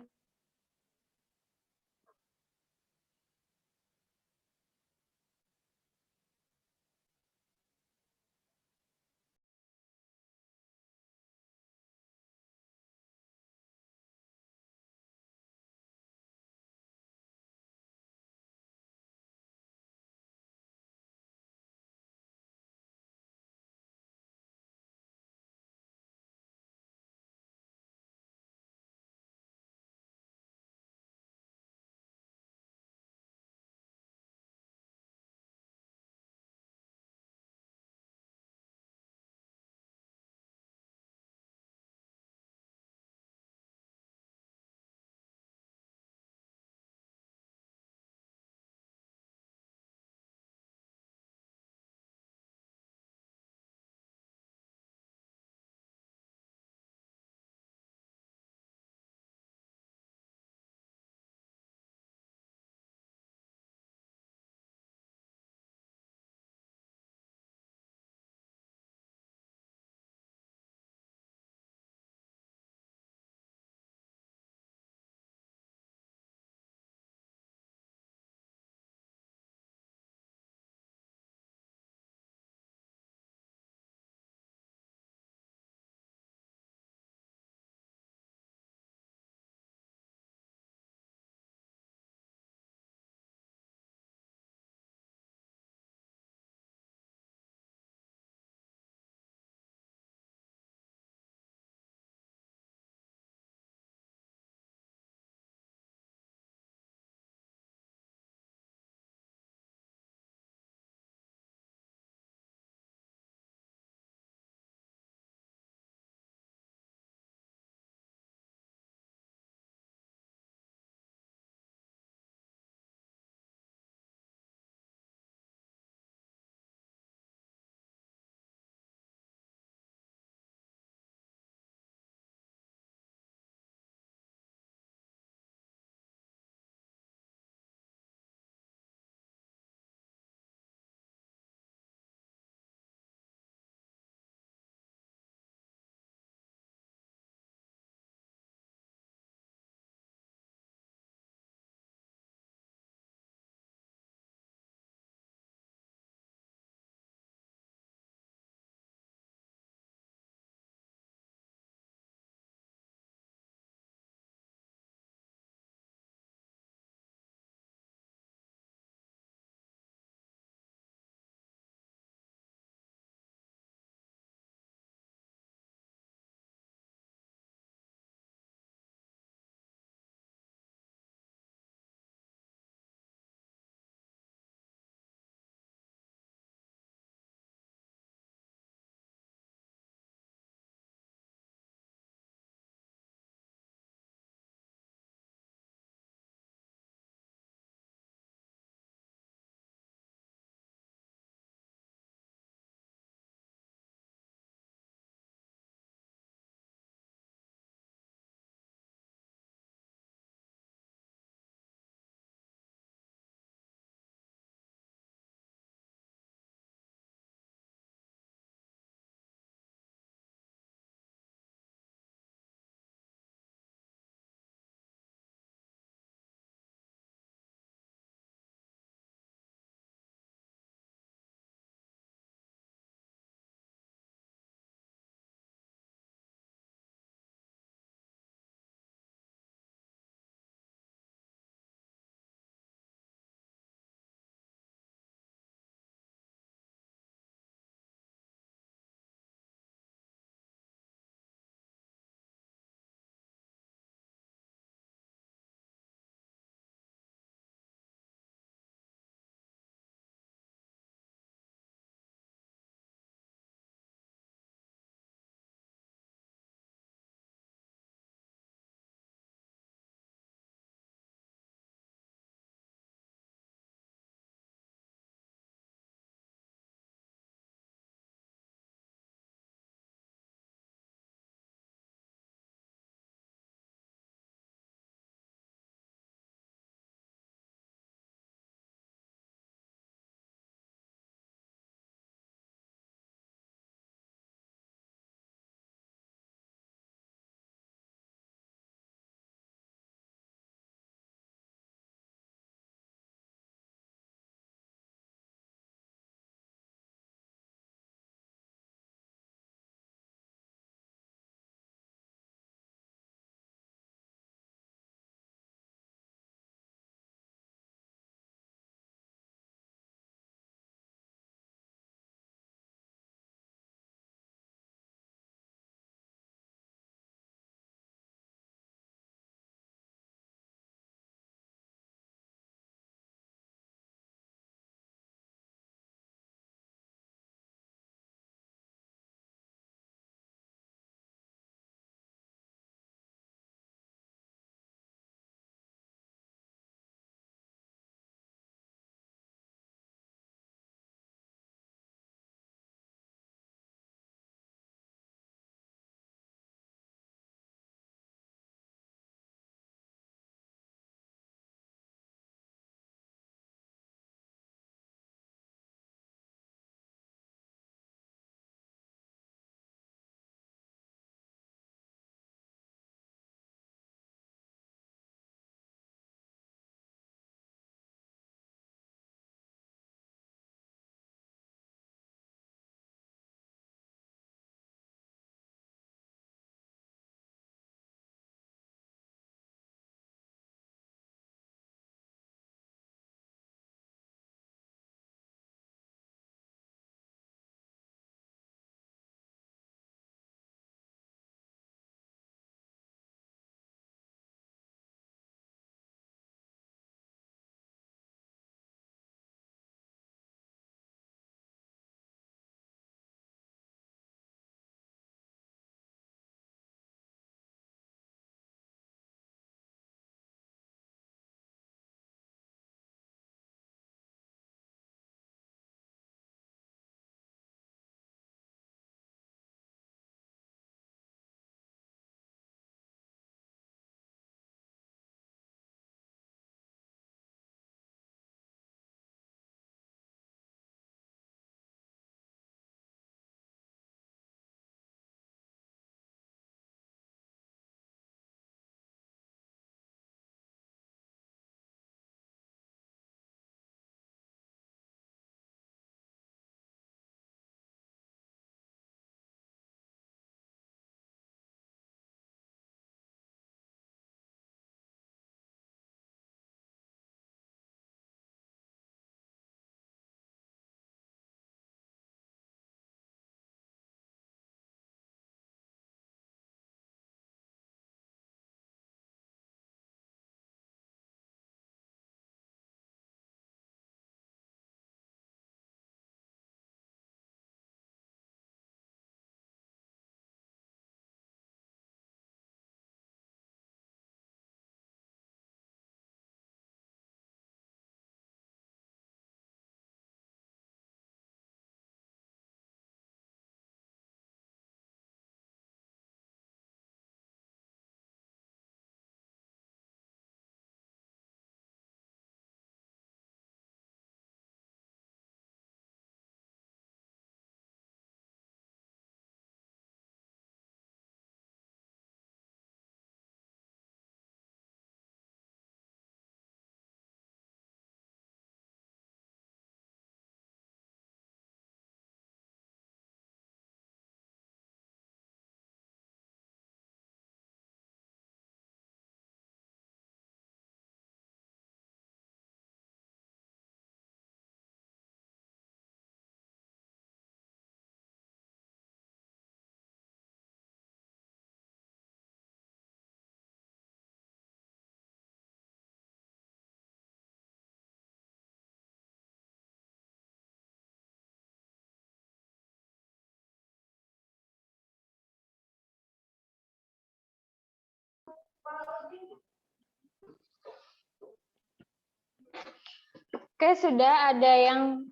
A: Oke, sudah ada yang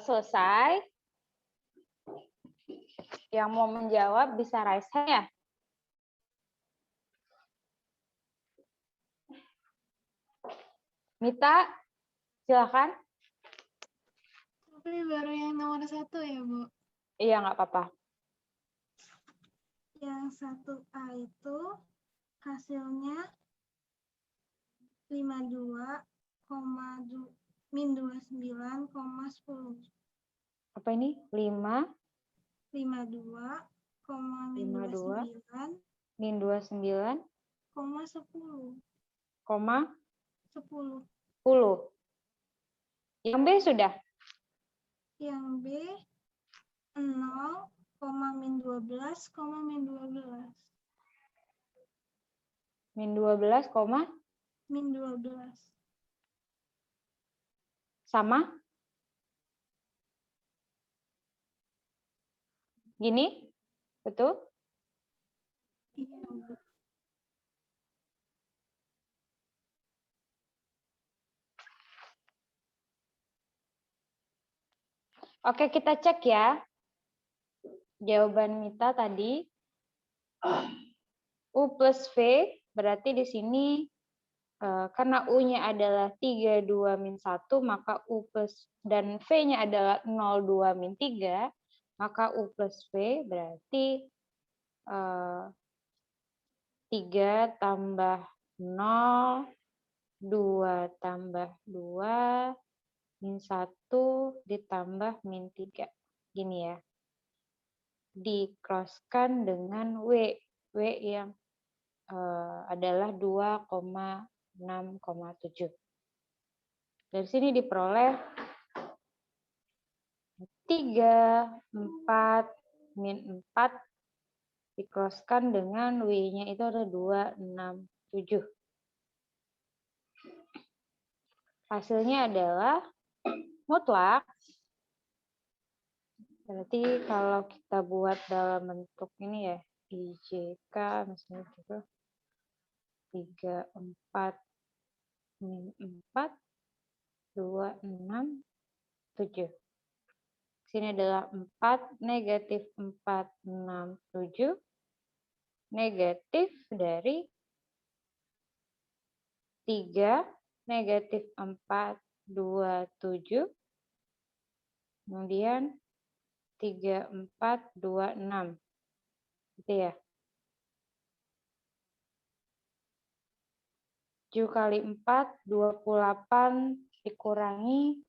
A: selesai. Yang mau menjawab bisa raise hand ya. Mita, silakan.
H: Tapi baru yang nomor 1 ya, Bu?
A: Iya, nggak apa-apa.
H: Yang 1A itu hasilnya 52,-29,10.
A: Apa ini? 5,
H: 52,-29,10.
A: min 29,
H: 10.
A: koma 10. Yang B sudah?
H: Yang B 0,-12,-12.
A: Min 12, koma
H: Min 12.
A: sama? Gini? Betul?
H: Iya, Bu.
A: Oke, kita cek ya. Jawaban Mita tadi. U plus V, berarti di sini karena U-nya adalah 32 min 1, maka U plus dan V-nya adalah 02 min 3, maka U plus V berarti 3 tambah 0, 2 tambah 2, min 1 ditambah min 3. Gini ya. Di-cross-kan dengan W. W yang adalah 2,6,7. Dari sini diperoleh 3, 4, min 4 di-cross-kan dengan W-nya itu ada 2, 6, 7. Hasilnya adalah mutlak. Berarti kalau kita buat dalam bentuk ini ya, IJK misalnya gitu. 3, 4, min 4, 2, 6, 7. Sini adalah 4, negatif 4, 6, 7. Negatif dari 3, negatif 4, 2, 7. Kemudian 3, 4, 2, 6. Gitu ya. 7 kali 4, 28 dikurangi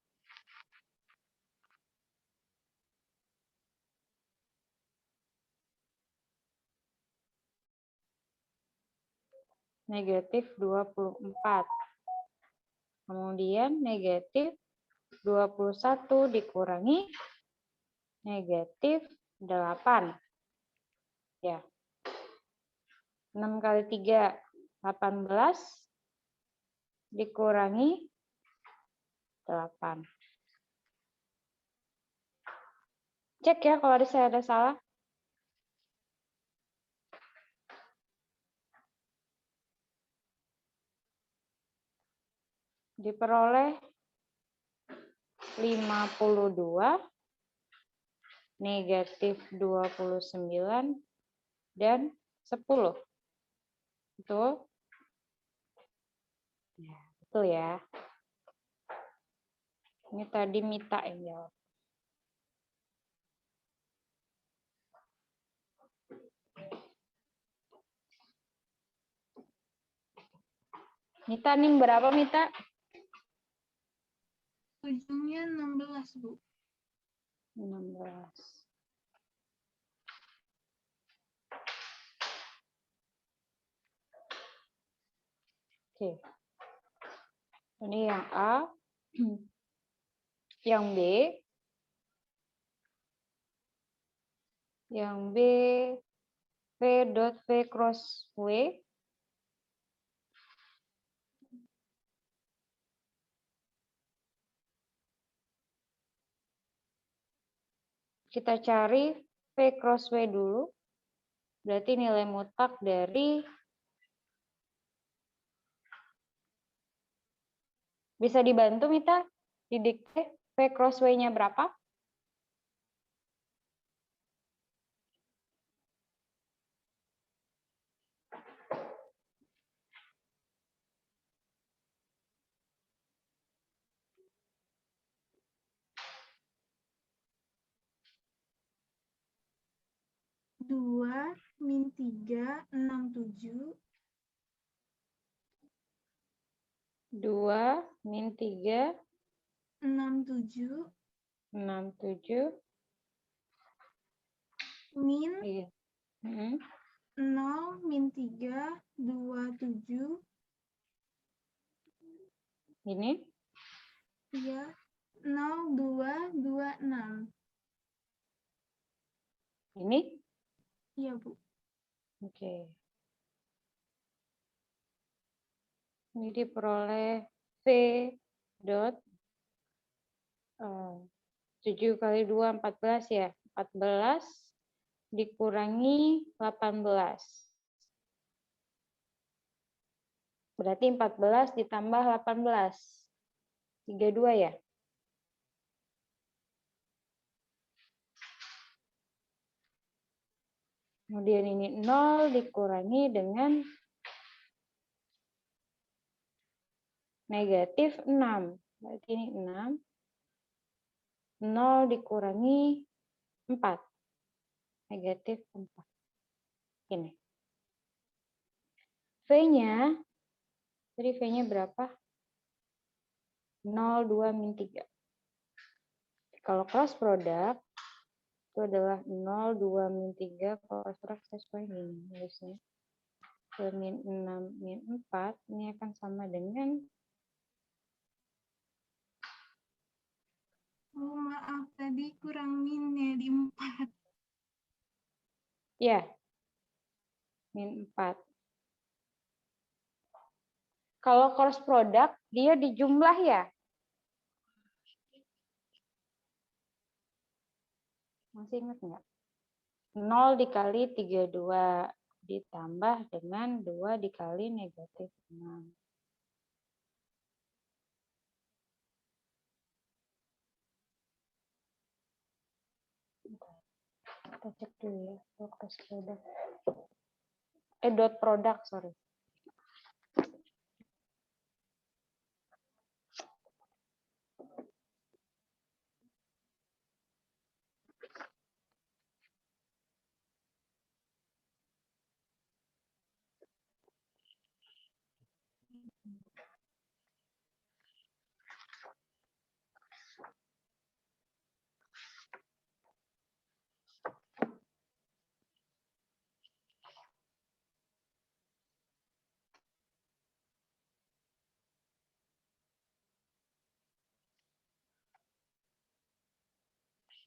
A: negatif 24. Kemudian negatif 21 dikurangi negatif 8. Ya. 6 kali 3, 18 dikurangi 8. Cek ya kalau saya ada salah. Diperoleh 52, negatif 29, dan 10. Betul? Ya, betul ya. Ini tadi Mita yang jawab. Mita, nih berapa Mita?
H: Ujungnya 16, Bu.
A: 16. Oke. Ini yang A. Yang B. Yang B, V dot V cross W. Kita cari V cross W dulu. Berarti nilai mutlak dari Bisa dibantu Mita? Didikte V cross Y-nya berapa?
H: Dua min 3, 67.
A: 2 min 3,
H: 67
A: 67.
H: min
A: Iya. Mm.
H: 0 min 3, 27.
A: Ini.
H: Iya. 0, 2, 26.
A: Ini.
H: Iya, Bu.
A: Oke. Ini diperoleh V dot 7 kali 2, 14 ya. 14 dikurangi 18. Berarti 14 ditambah 18. 32 ya. Kemudian ini 0 dikurangi dengan negatif 6. Berarti ini 6. 0 dikurangi 4. Negatif 4. Ini. V-nya, jadi V-nya berapa? 0, 2, min 3. Kalau cross product, itu adalah 0, 2, min 3. Kalau cross product, saya suka ini. Nulisnya. Min 6, min 4. Ini akan sama dengan
H: Oh, maaf. Tadi kurang minnya di 4.
A: ya, min 4. Kalau cross product, dia dijumlah ya. Masih ingat nggak? 0 dikali 32 ditambah dengan 2 dikali negatif 6. Kita cek dulu ya, cross product. Dot product, sorry.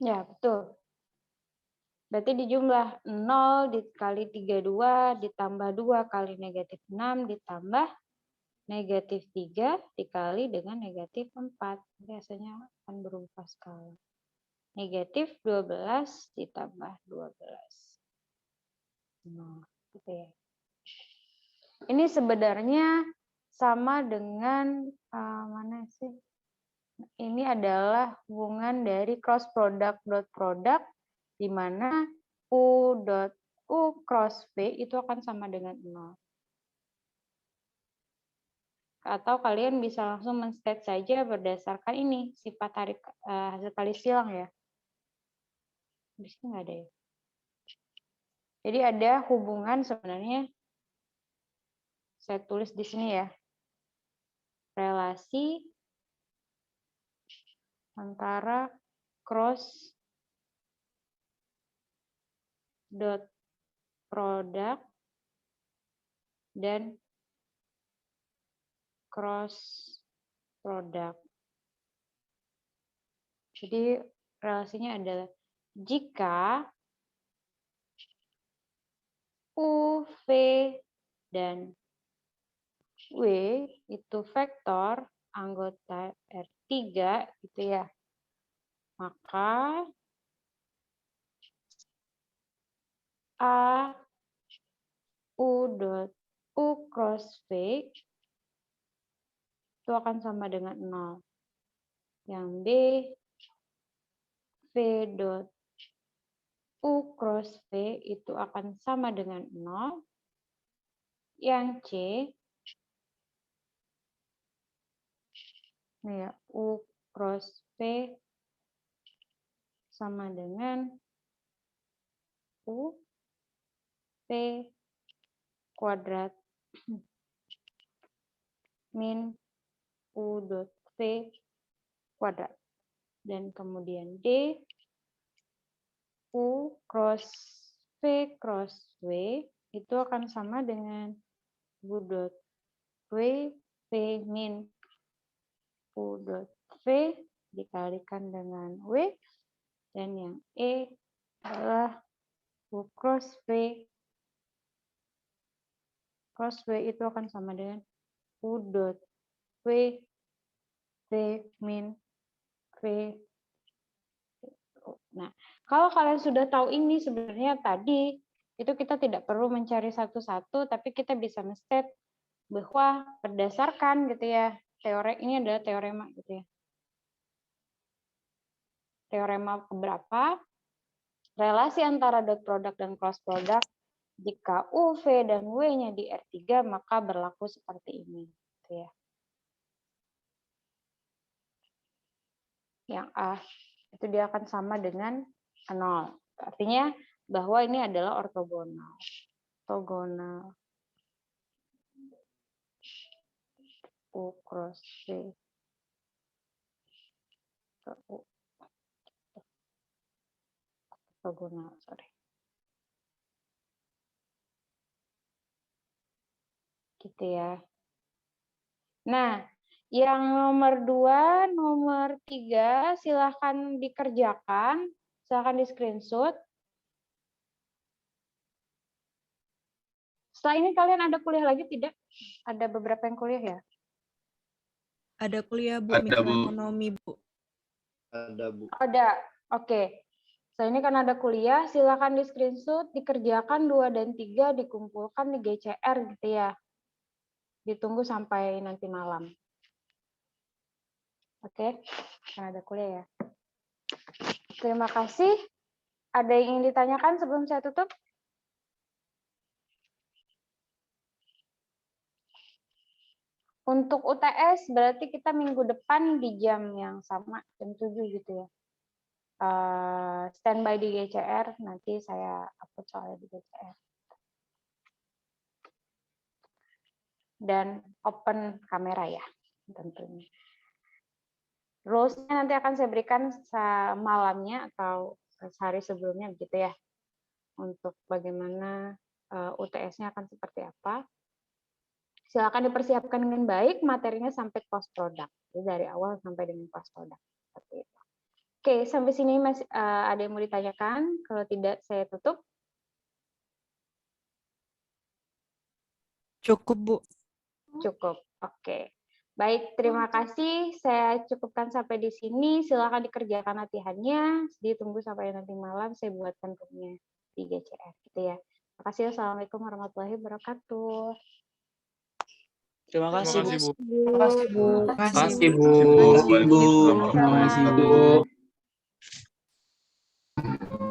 A: Ya, betul. Berarti dijumlah 0 dikali 32 ditambah 2 kali negatif 6 ditambah negatif 3 dikali dengan negatif 4. Biasanya akan berupa skala. Negatif 12 ditambah 12. Nah, gitu ya. Ini sebenarnya sama dengan mana sih? Ini adalah hubungan dari cross product dot product di mana U dot U cross V itu akan sama dengan 0. Atau kalian bisa langsung men-state saja berdasarkan ini sifat tarik hasil kali silang ya. Di sini nggak ada ya. Jadi ada hubungan sebenarnya, saya tulis di sini ya, relasi antara cross dot product dan cross product. Jadi relasinya adalah jika U, V, dan W itu vektor anggota R3 gitu ya, maka A U dot U cross V itu akan sama dengan 0. Yang B, V dot U cross V itu akan sama dengan 0. Yang C, ini ya, U cross V sama dengan U V kuadrat min U dot V kuadrat. Dan kemudian D, U cross V cross W itu akan sama dengan U dot W V min U dot V dikalikan dengan W. Dan yang E adalah U cross V itu akan sama dengan U dot V min V. Nah, kalau kalian sudah tahu ini, sebenarnya tadi itu kita tidak perlu mencari satu-satu, tapi kita bisa men-state bahwa berdasarkan gitu ya, ini adalah teorema gitu ya. Teorema keberapa? Relasi antara dot product dan cross product, jika U, V, dan W-nya di R3, maka berlaku seperti ini. Gitu ya. Yang A, itu dia akan sama dengan 0. Artinya bahwa ini adalah ortogonal. Ortogonal U cross V. Ortogonal, sorry. Gitu ya. Nah, yang nomor 2, nomor 3, silahkan dikerjakan, silahkan di screenshot. Setelah ini kalian ada kuliah lagi tidak? Ada beberapa yang kuliah ya?
E: Ada kuliah, Bu,
C: Ada, Bu.
E: mikroekonomi, Bu.
C: Ada, Bu.
A: Ada, oke. Setelah ini kan ada kuliah, silahkan di screenshot, dikerjakan 2 dan 3, dikumpulkan di GCR gitu ya. Ditunggu sampai nanti malam. Oke, kan ada kuliah ya. Terima kasih. Ada yang ingin ditanyakan sebelum saya tutup? Untuk UTS berarti kita minggu depan di jam yang sama, jam 7 gitu ya. Standby di GCR, nanti saya upload soalnya di GCR. Dan open kamera ya, tentunya. Rules-nya nanti akan saya berikan malamnya atau sehari sebelumnya begitu ya. Untuk bagaimana UTS-nya akan seperti apa. Silakan dipersiapkan dengan baik materinya sampai cost product. Jadi dari awal sampai dengan cost product. Seperti itu. Oke, sampai sini masih ada yang mau ditanyakan? Kalau tidak saya tutup.
G: Cukup, Bu.
A: Cukup. Oke. Baik, terima kasih. Saya cukupkan sampai di sini. Silakan dikerjakan latihannya. Ditunggu sampai nanti malam saya buatkan grupnya di GCR gitu ya. Terima kasih. Assalamualaikum warahmatullahi wabarakatuh.
F: Terima kasih, Bu.
C: Bu.
E: Terima kasih, Bu.
D: Terima kasih, Bu.
B: Terima kasih, Bu.
C: Terima kasih, Bu.
B: Terima kasih, Bu.